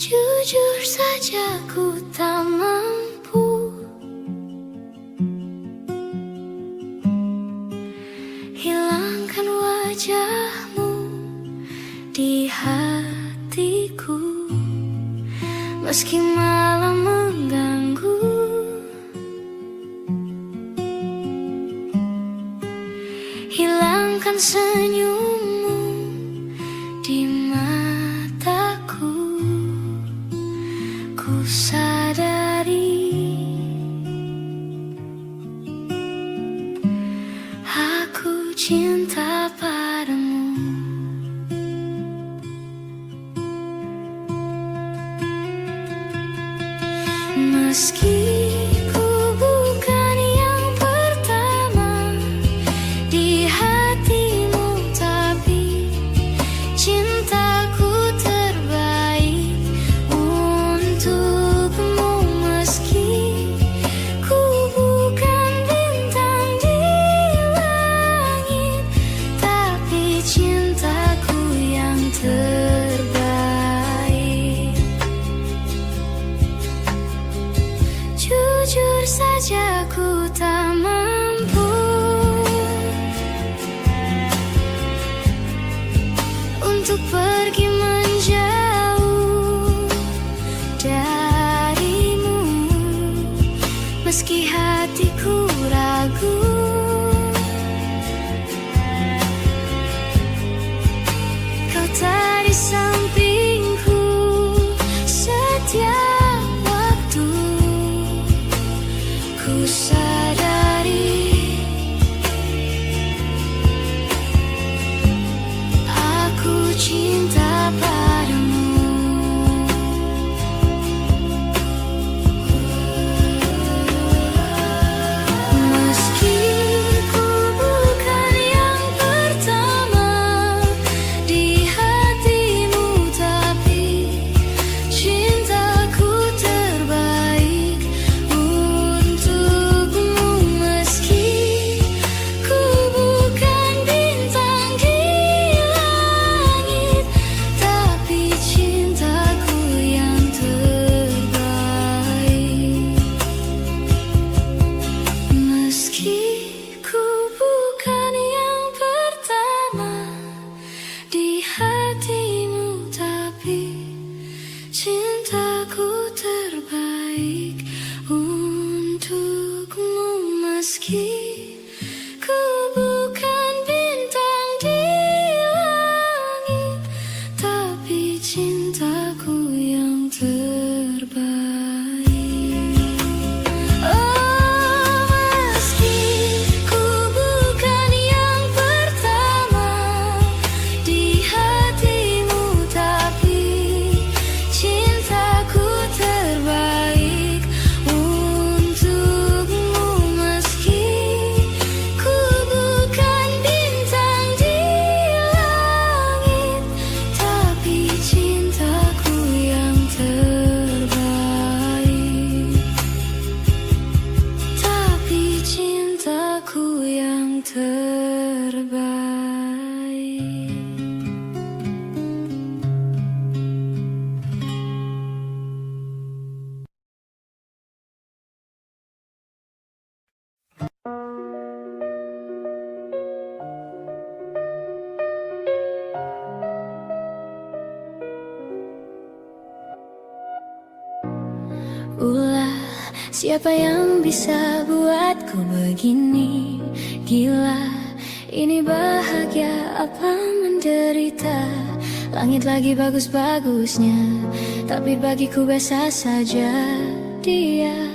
Jujur saja ku tak mampu hilangkan wajahmu di hatiku, meski malam mengganggu. Hilangkan senyummu di mataku. Ku sadari aku cinta padamu. Meski ku bukan yang pertama di hatimu, tapi cintaku terbaik untukmu. Meski ku bukan bintang di langit, tapi cintaku yang terbaik. Jujur saja ku tak mampu untuk pergi menjauh darimu, meski hatiku ragu. Kau tak di sampingku setiap waktu. terbaik untukmu meski ku bukan bintang di langit, tapi cintaku yang terbaik. Oh, meski ku bukan yang pertama di hatimu, tapi cintaku terbaik untukmu meski ku bukan bintang di langit, tapi cintaku yang terbaik, tapi cintaku yang terbaik. Ulah, siapa yang bisa buatku begini? Gila, ini bahagia apa menderita? Langit lagi bagus-bagusnya, tapi bagiku biasa saja. Dia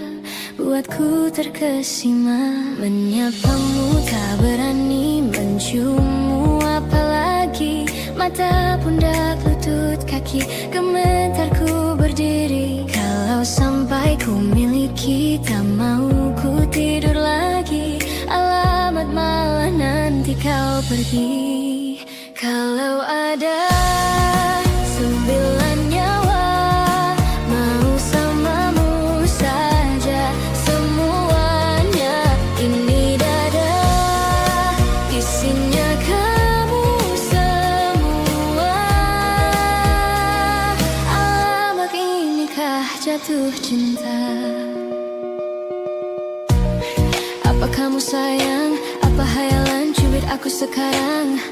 buatku terkesima, menyapamu tak berani, menciummu apalagi. Mata, pundak, lutut, kaki, gemetarku berdiri. Kalau sampai ku miliki, tak mau ku tidur lagi. Alamat malah nanti kau pergi. Kalau ada 9 nyawa, mau samamu saja semuanya. Ini dada, isinya kamu semua. Alamak, inikah jatuh cinta? Apa kamu sayang? Apa hayalan cubit aku sekarang?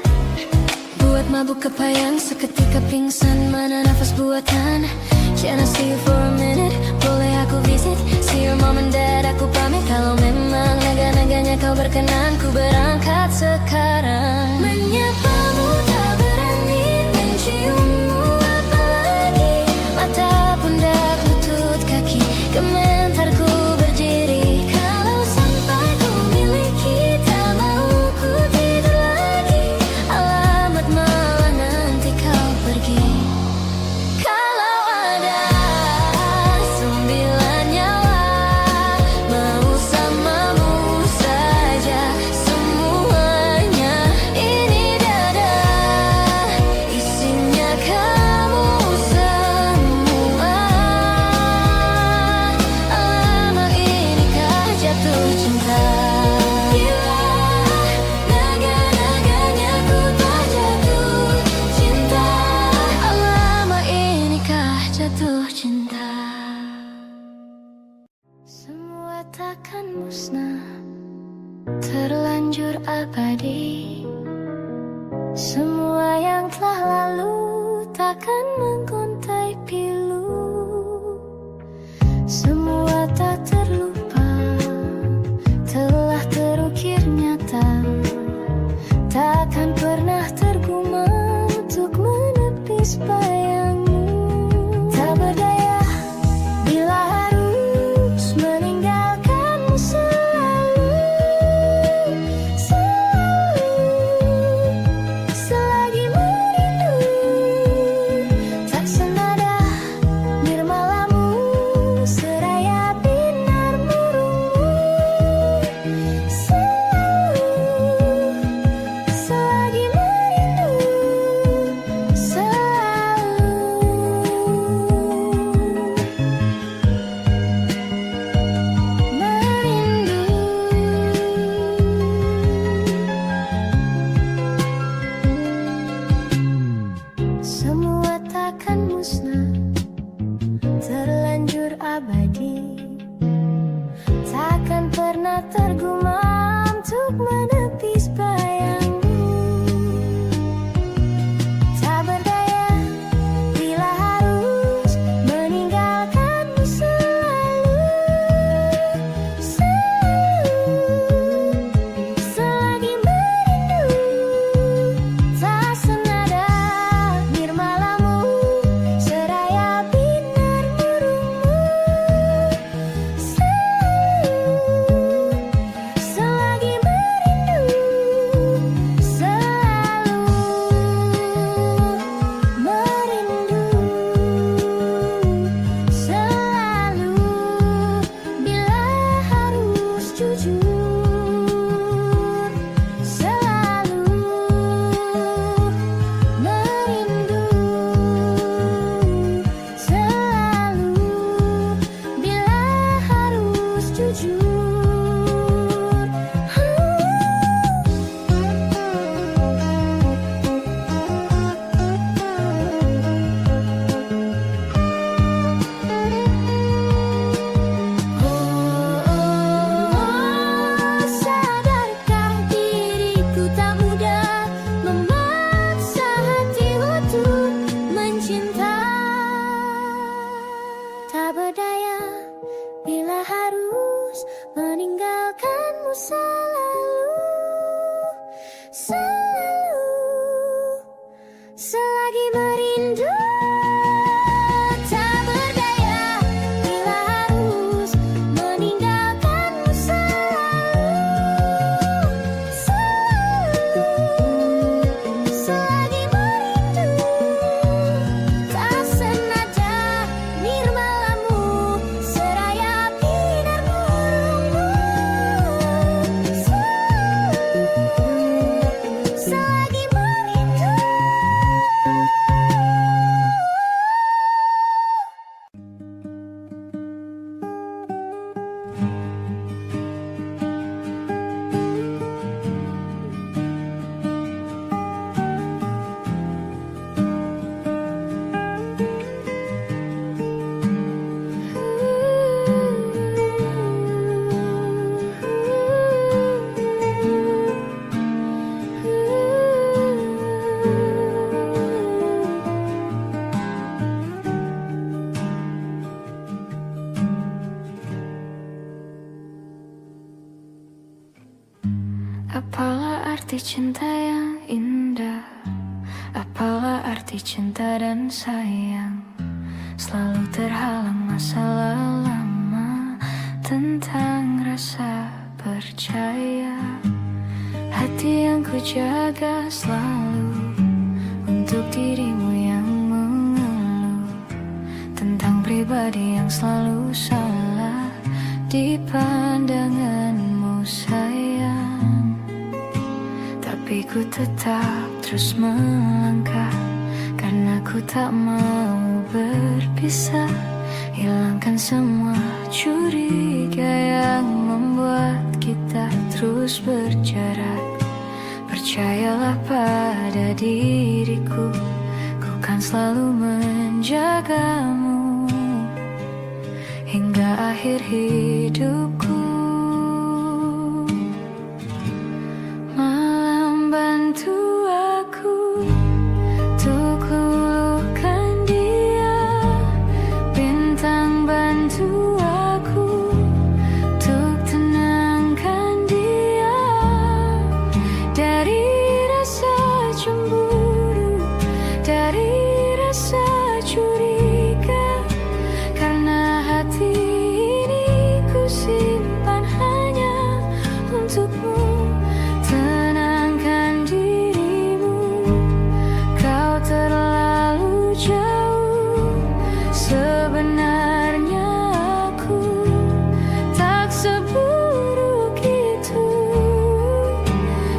Buat mabuk kepayang, seketika pingsan, mana nafas buatan. Can I see you for a minute? Boleh aku visit? See your mom and dad, aku pamit. Kalau memang naga-naganya kau berkenan, ku berangkat sekarang. Menyapamu tak berani, menciummu apalagi. Mata, pundak, lutut, kaki, gemetarku berdiri. Kalau sampai ku miliki, tak mau ku tidur lagi. Alamat malah nanti kau pergi. Kalau ada 9 nyawa, mau samamu saja semuanya. Ini dada, isinya kamu semua. Alamak, inikah jatuh cinta? Gila, naga-naganya ku tak jatuh cinta. Alamak, inikah jatuh cinta? Semua takkan musnah, terlanjur abadi. Semua yang telah lalu takkan menggontai pilu. Semua tak terlupa, telah terukir nyata. Takkan pernah tergumam untuk menepis bayangmu. Tak berdaya bila harus meninggalkanmu selalu. Selalu, selagi merindu. Tak senada nirmalamu, seraya binar murungmu. Selalu, selagi merindu. Selalu merindu. Semua takkan musnah, terlanjur abadi. Takkan pernah tergumam untuk menepis bayangmu. Tak berdaya bila harus meninggalkanmu selalu. selalu, selalu, selagi merindu. Tak berdaya bila harus meninggalkanmu selalu, selalu, selagi merindu. Tak senada nirmalamu seraya binar burungmu, selalu, selagi merindu. Apalah arti cinta yang indah? Apalah arti cinta dan sayang? Selalu terhalang masalah lama tentang rasa percaya. Hati yang ku jaga selalu untuk dirimu yang mengeluh tentang pribadi yang selalu salah di pandanganmu sayang. Tapi ku tetap terus melangkah karena ku tak mau berpisah. Hilangkan semua curiga yang membuat kita terus berjarak. Percayalah pada diriku, ku kan selalu menjagamu hingga akhir hidupku. Malam bantu aku untuk luluhkan dia, bintang bantu aku untuk tenangkan dia dari rasa cemburu, dari rasa curiga. Karena hati ini ku simpan hanya untukmu. Tenangkan dirimu, kau terlalu jauh. Sebenarnya aku tak seburuk itu.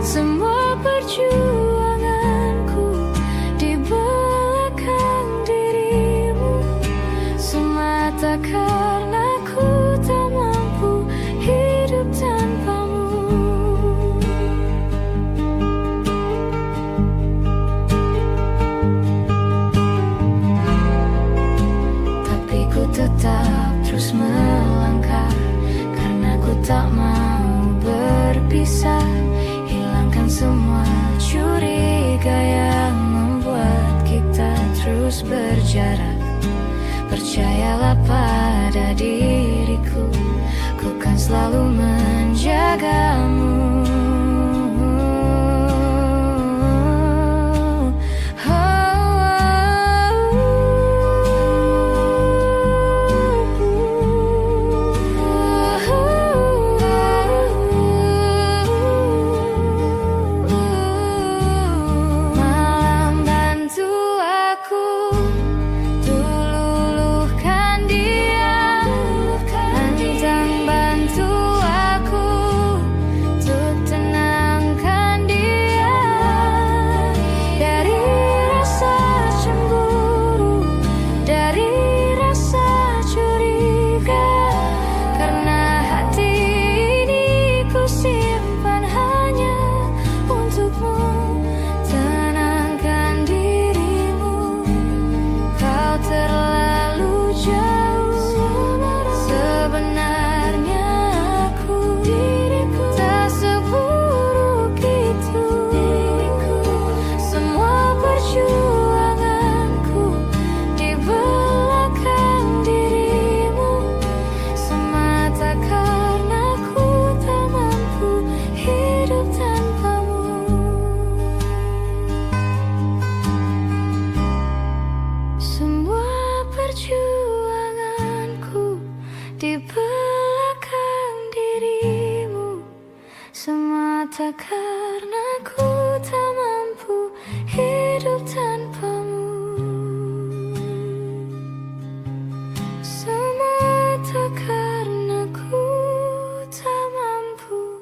Semua perjuanganku di belakang dirimu semata karena ku tak mampu hidup tanpamu. Tapi ku tetap terus melangkah karena ku tak mau berpisah. Hilangkan semua curiga yang membuat kita terus berjarak. Percayalah pada diriku, ku kan selalu menjagamu. Malam bantu aku luluhkan dia, bintang bantu di belakang dirimu, semata karena ku tak mampu hidup tanpamu. Semata karena ku tak mampu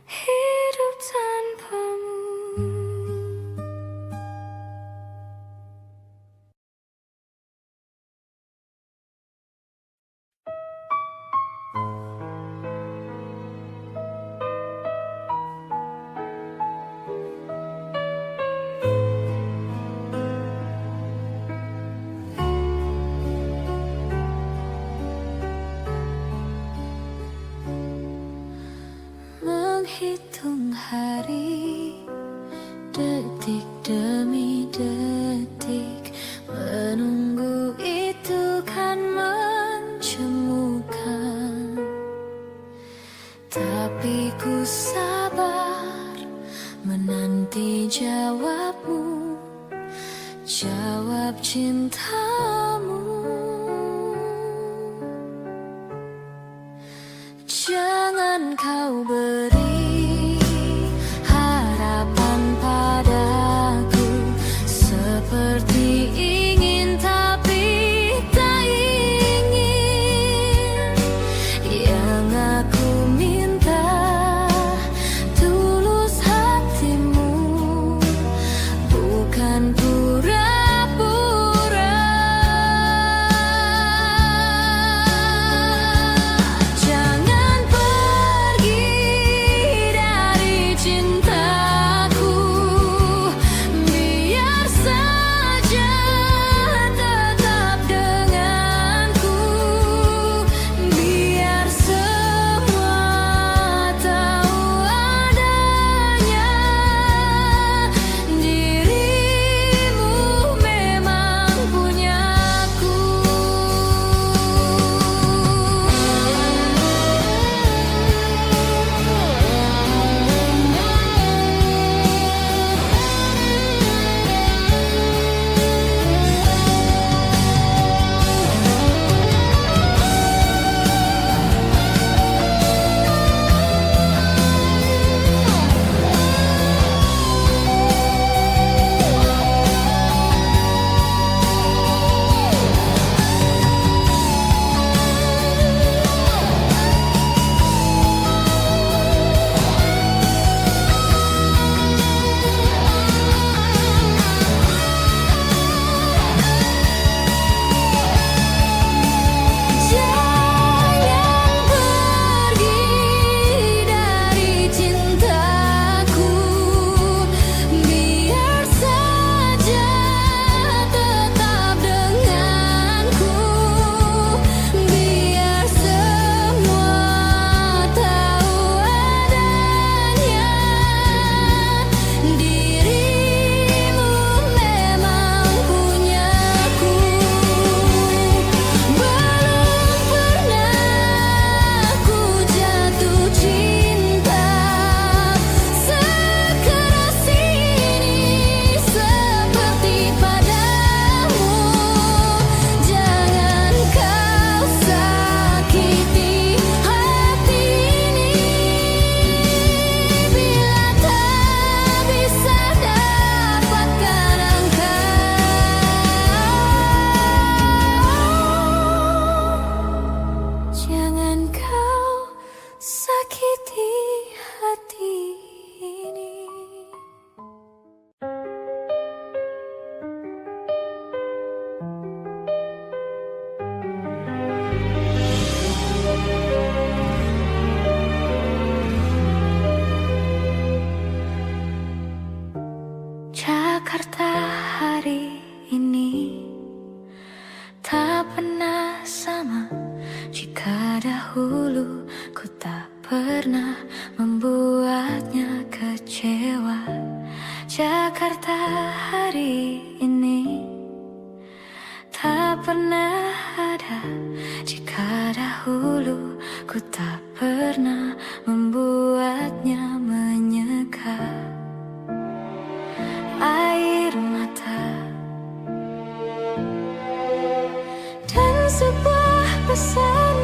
hidup tanpamu. Menghitung hari, detik demi detik, menunggu itu kan mencemukan. Tapi ku sabar menanti jawabmu, jawab cintamu. Jangan kau beri harapan padaku, seperti ingin tapi tak ingin. Yang aku minta tulus hatimu, bukan pura-pura. Jangan pergi dari cintaku, biar saja tetap denganku, biar semua tahu adanya dirimu memang punyaku. Jangan pergi dari cintaku, biar saja tetap denganku, biar semua tahu adanya dirimu memang punyaku. Belum pernah ku jatuh cinta sekeras ini seperti padamu. Jangan kau sakiti hati ini, bila tak bisa dapatkan engkau. Jangan kau sakiti hati ini. Jakarta hari ini tak pernah sama, jika dahulu ku tak pernah membuatnya kecewa. Jakarta hari ini tak pernah ada, jika dahulu ku tak pernah membuatnya menyeka. Air mata dan sebuah pesan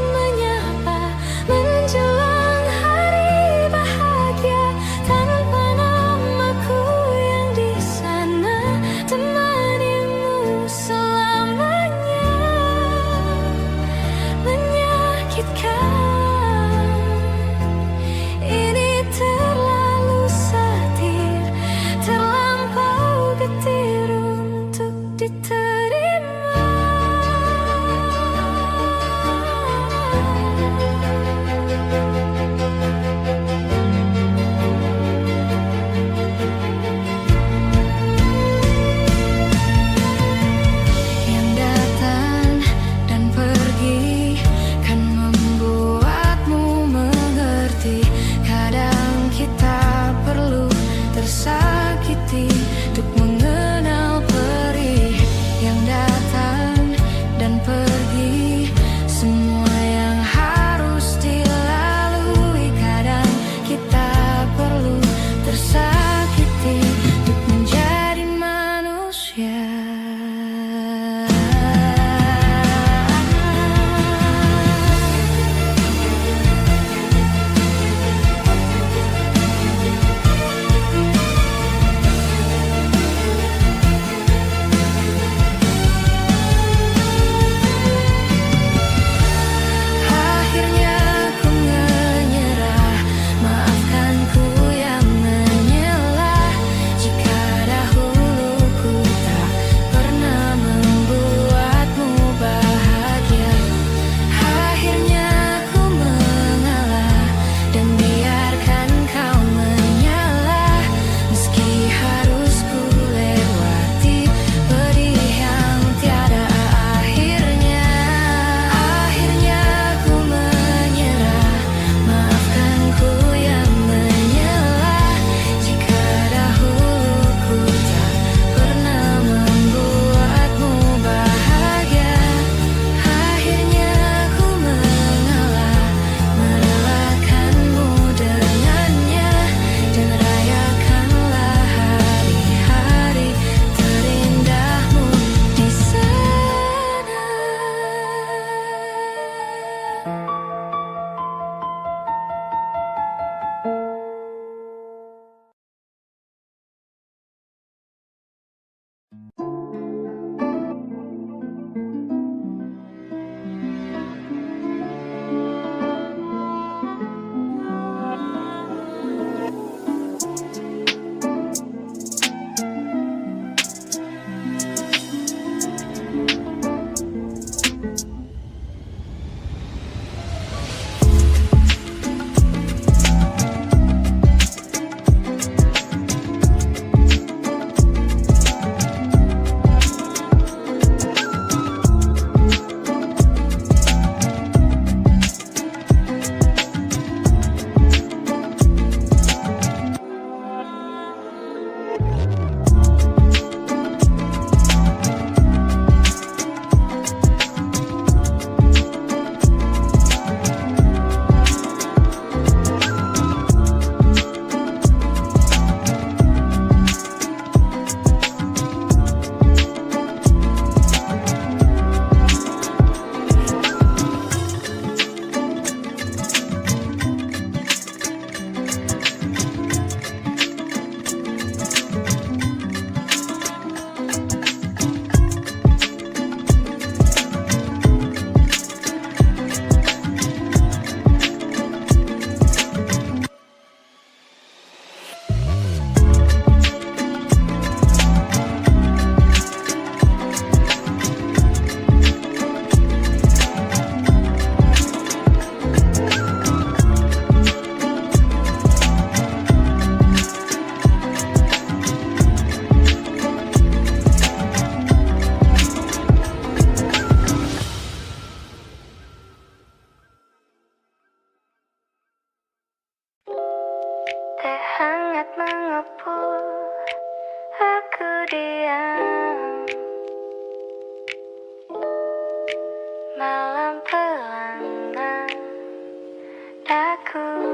butuh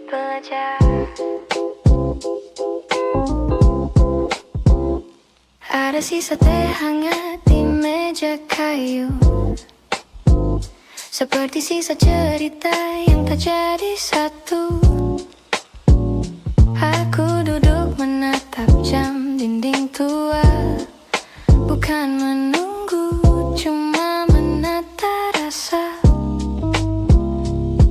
belajar. Ada sisa teh hangat di meja kayu, seperti sisa cerita yang tak jadi satu. Aku duduk menatap jam dinding tua, bukan menunggu, cuma menata rasa.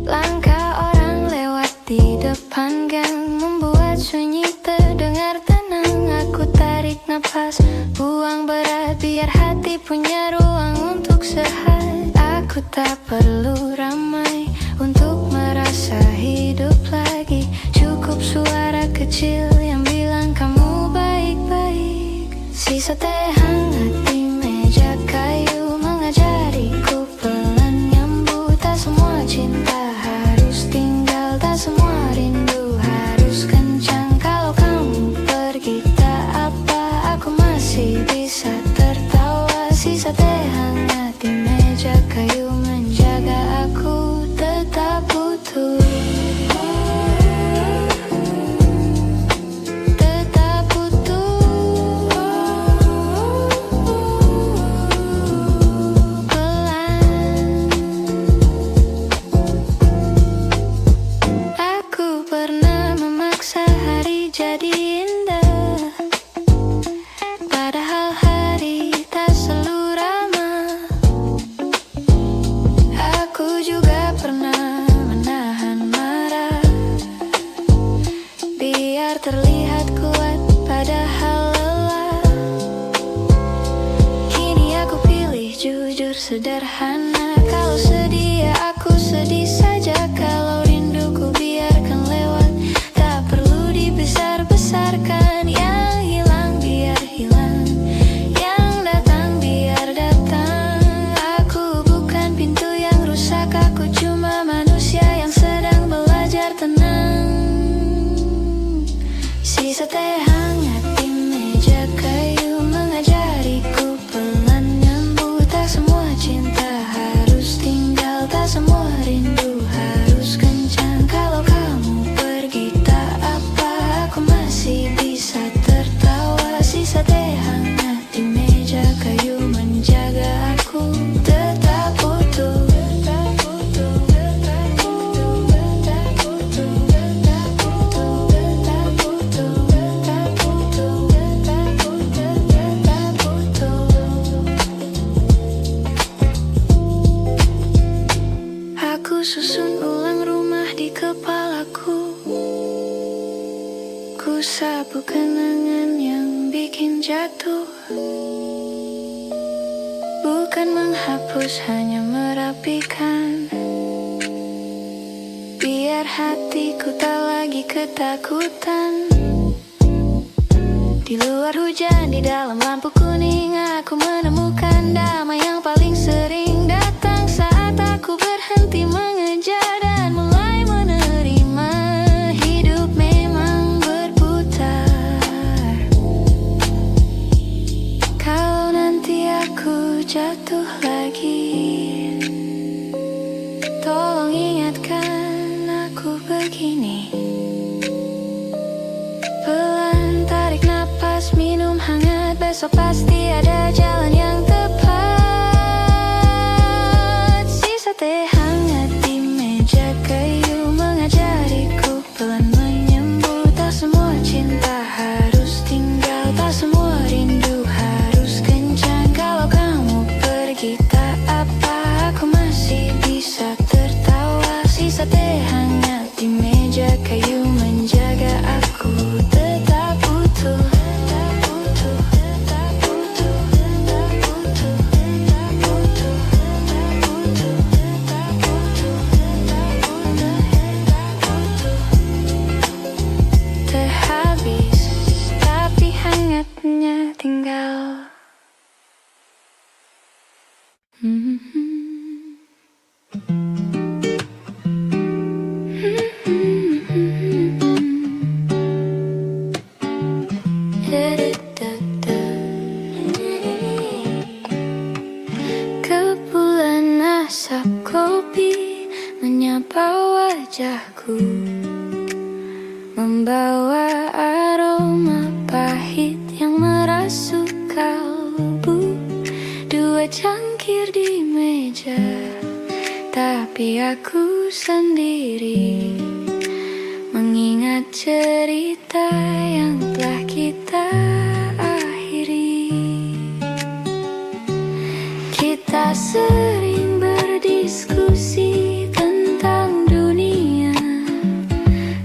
Langkah orang lewat di depan gang membuat sunyi terdengar tenang. Aku tarik napas, buang berat, biar hati punya ruang untuk sehat. Aku tak perlu ramai untuk merasa hidup lagi. Cukup suara kecil yang bilang kamu baik-baik. Sisa teh hangat di meja kayu mengajariku pelan nyambut. Tak semua cinta harus tinggal, tak semua rindu harus kencang. Kalau kamu pergi tak apa, aku masih bisa tertawa. Sisa teh hangat di meja kayu menjaga aku tetap utuh. Terlihat kuat padahal lelah. Kini aku pilih jujur sederhana. Kalau sedih ya aku sedih saja. Kalau rinduku biarkan lewat, tak perlu dibesar-besarkan. Yang hilang biar hilang, yang datang biar datang. Aku bukan pintu yang rusak, aku cuma manusia yang sedang belajar tenang. Sisa teh hangat di meja kayu mengajariku pelan nyambut. Tak semua cinta harus tinggal, tak semua rindu harus kencang. Kalau kamu pergi tak apa, aku masih bisa tertawa. Sisa teh hangat di meja kayu menjaga aku tetap utuh. Susun ulang rumah di kepalaku. Ku sapu kenangan yang bikin jatuh. Bukan menghapus, hanya merapikan. Biar hatiku tak lagi ketakutan. Di luar hujan, di dalam lampu kuning, aku menemukan damai yang paling sering datang saat aku berhenti mengejar dan mulai menerima. Hidup memang berputar. Kalau nanti aku jatuh lagi, tolong ingatkan aku begini. Pelan tarik napas, minum hangat, besok pasti ada jalan yang tepat. Sisa teh hangat di meja kayu mengajariku pelan menyambut. Tak semua cinta harus tinggal, tak semua rindu harus kencang. Kalau kamu pergi tak apa, aku masih bisa tertawa. Sisa teh hangat di meja kayu menjaga aku tetap utuh. Teh habis, tapi hangatnya tinggal. menyapa wajahku, membawa aroma pahit yang merasuk kalbu. Dua cangkir di meja, tapi aku sendiri mengingat cerita yang telah kita akhiri. Kita sering berdiskusi tentang dunia,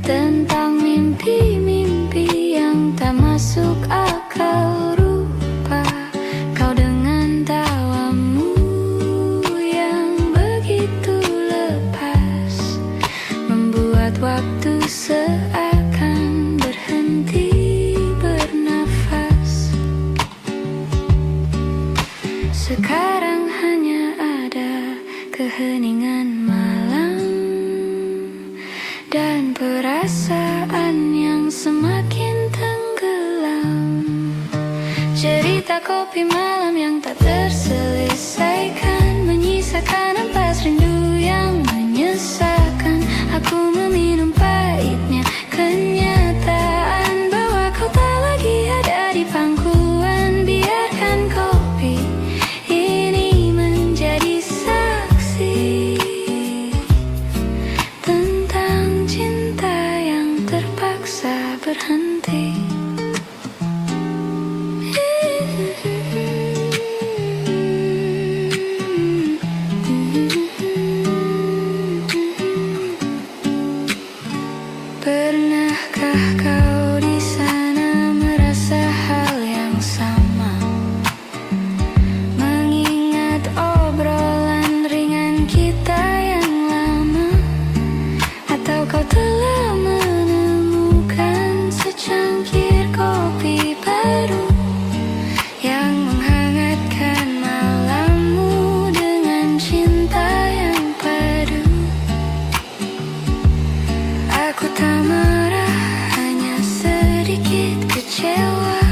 tentang mimpi-mimpi yang tak masuk akal rupa. Kau dengan tawamu yang begitu lepas membuat waktu seakan berhenti bernafas. Sekarang hanya ada keheningan malam dan perasaan yang semakin tenggelam. Cerita kopi malam yang tak terselesaikan, menyisakan ampas rindu yang menyesakkan. Aku meminum pahitnya kenyataan bahwa kau tak lagi ada di pangkuan. Biarkan kopi ini menjadi saksi tentang cinta yang terpaksa berhenti. Pernahkah kau di sana merasa hal yang sama? Mengingat obrolan ringan kita yang lama? Atau kau telah menemukan secangkir kopi baru yang menghangatkan malammu dengan cinta yang padu? Aku tak marah, hanya sedikit kecewa.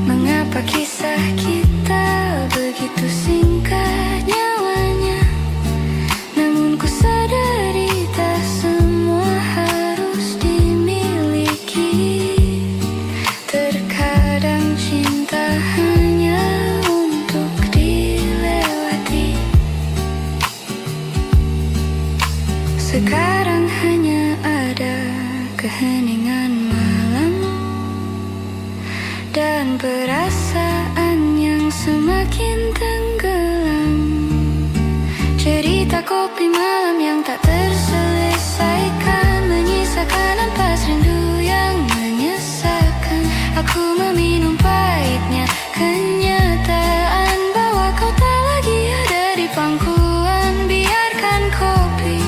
Mengapa kisah kita begitu singkat nyawanya? Namun ku sadari tak semua harus dimiliki. Terkadang cinta hanya untuk dilewati. Sekarang hanya ada keheningan malam dan perasaan yang semakin tenggelam. Cerita kopi malam yang tak terselesaikan, menyisakan ampas rindu yang menyesakkan. Aku meminum pahitnya kenyataan bahwa kau tak lagi ada di pangkuan. Biarkan kopi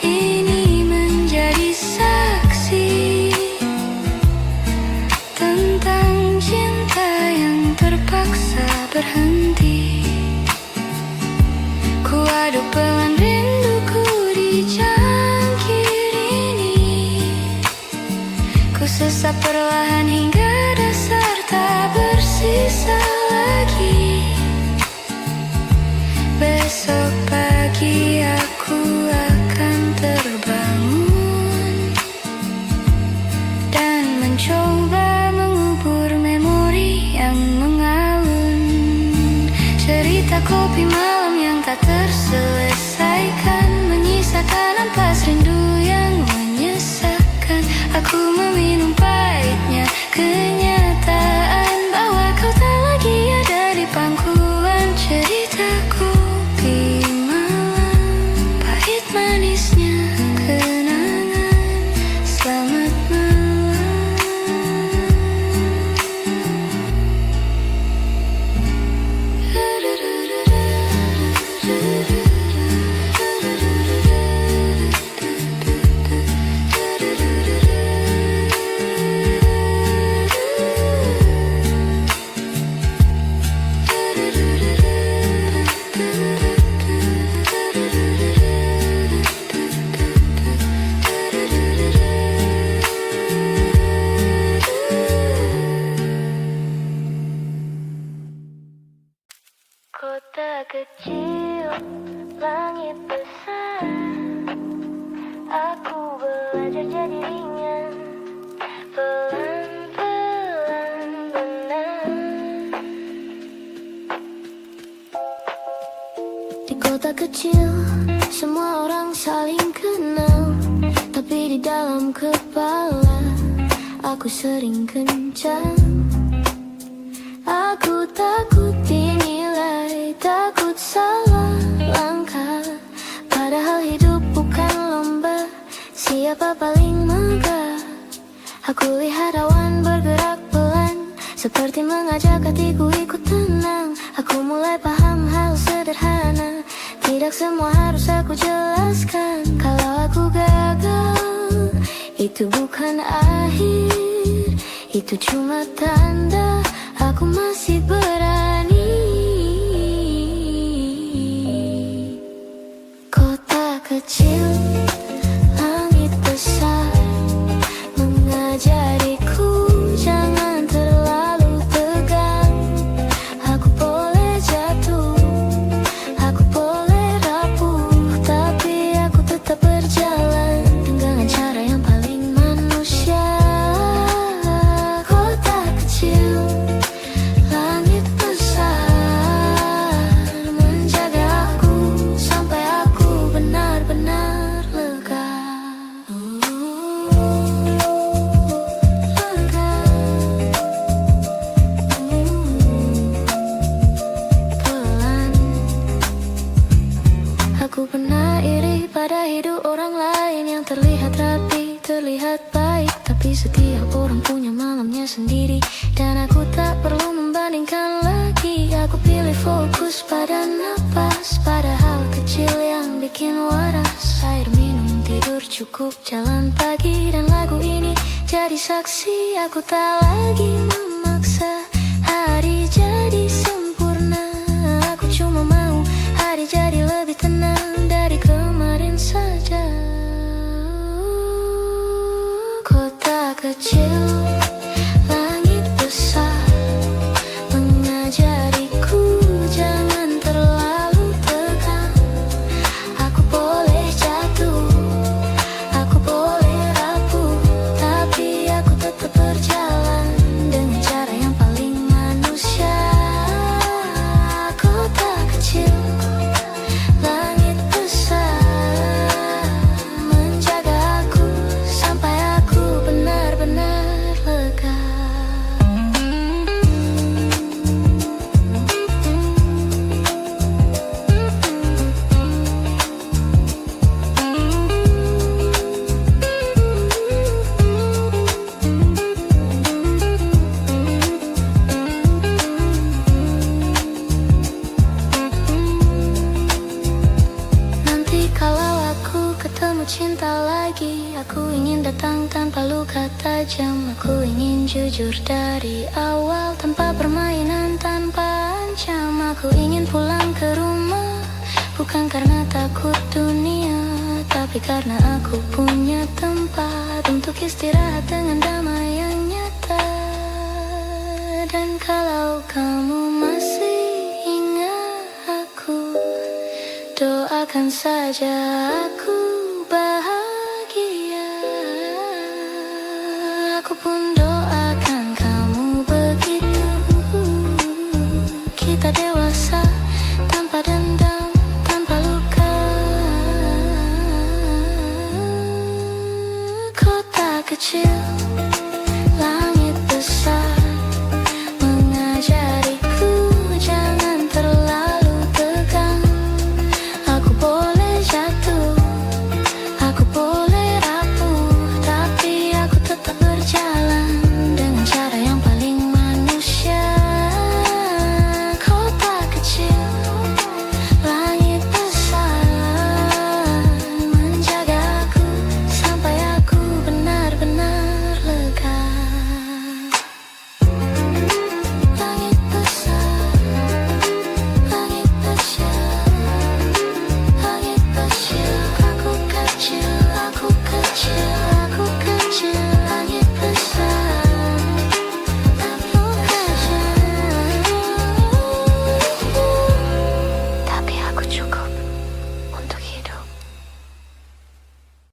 ini menjadi saksi tentang cinta yang terpaksa berhenti. Ku aduk pelan rinduku di cangkir ini. Ku sesap perlahan hingga dasar tak bersisa lagi. Besok pagi aku akan terbangun dan mencoba mengubur memori yang mengalun. Cerita kopi malam yang tak terselesaikan, menyisakan ampas rindu yang menyesakkan. Aku meminum pahitnya kenyataan bahwa kau tak lagi ada di pangkuan. Cerita kopi malam, pahit manisnya kenangan. Selamat malam. kecil, semua orang saling kenal, tapi di dalam kepala aku sering kencang. Aku takut dinilai, takut salah langkah, padahal hidup bukan lomba, siapa paling megah. Aku lihat awan bergerak pelan, seperti mengajak hatiku ikut tenang. Aku mulai paham hal sederhana, tidak semua harus aku jelaskan. Kalau aku gagal, itu bukan akhir, itu cuma tanda aku masih berani. Kota kecil, langit besar, mengajariku jangan terlalu tegang. Aku boleh jatuh, aku boleh rapuh, tapi aku tetap berjalan dengan cara yang paling manusia. Kota kecil, langit besar, menjaga aku sampai aku benar-benar lega. Pelan, aku pernah iri pada hidup orang lain yang terlihat rapi, terlihat baik, tapi setiap orang punya malamnya sendiri, dan aku tak perlu membandingkan lagi. Aku pilih fokus pada napas, pada hal kecil yang bikin waras. Air minum, tidur cukup, jalan pagi, dan lagu ini jadi saksi. Aku tak lagi memaksa hari jadi sempurna, aku cuma mau hari jadi lebih tenang dari kemarin saja. Kota kecil, langit besar, mengajariku jangan terlalu tegang. Aku boleh jatuh, aku boleh rapuh, tapi aku tetap berjalan dengan cara yang paling manusia. Kota kecil, langit besar, menjaga aku sampai aku benar-benar lega. Nanti kalau aku ketemu cinta lagi, aku ingin datang tanpa luka tajam. Aku ingin jujur dari awal, tanpa permainan, tanpa ancam. Aku ingin pulang ke rumah, bukan karena takut dunia, tapi karena aku punya tempat untuk istirahat dengan damai yang nyata. Dan kalau kamu masih ingat aku, doakan saja aku bahagia. Aku pun doakan kamu begitu. Kita dewasa, tanpa dendam, tanpa luka. Kota kecil,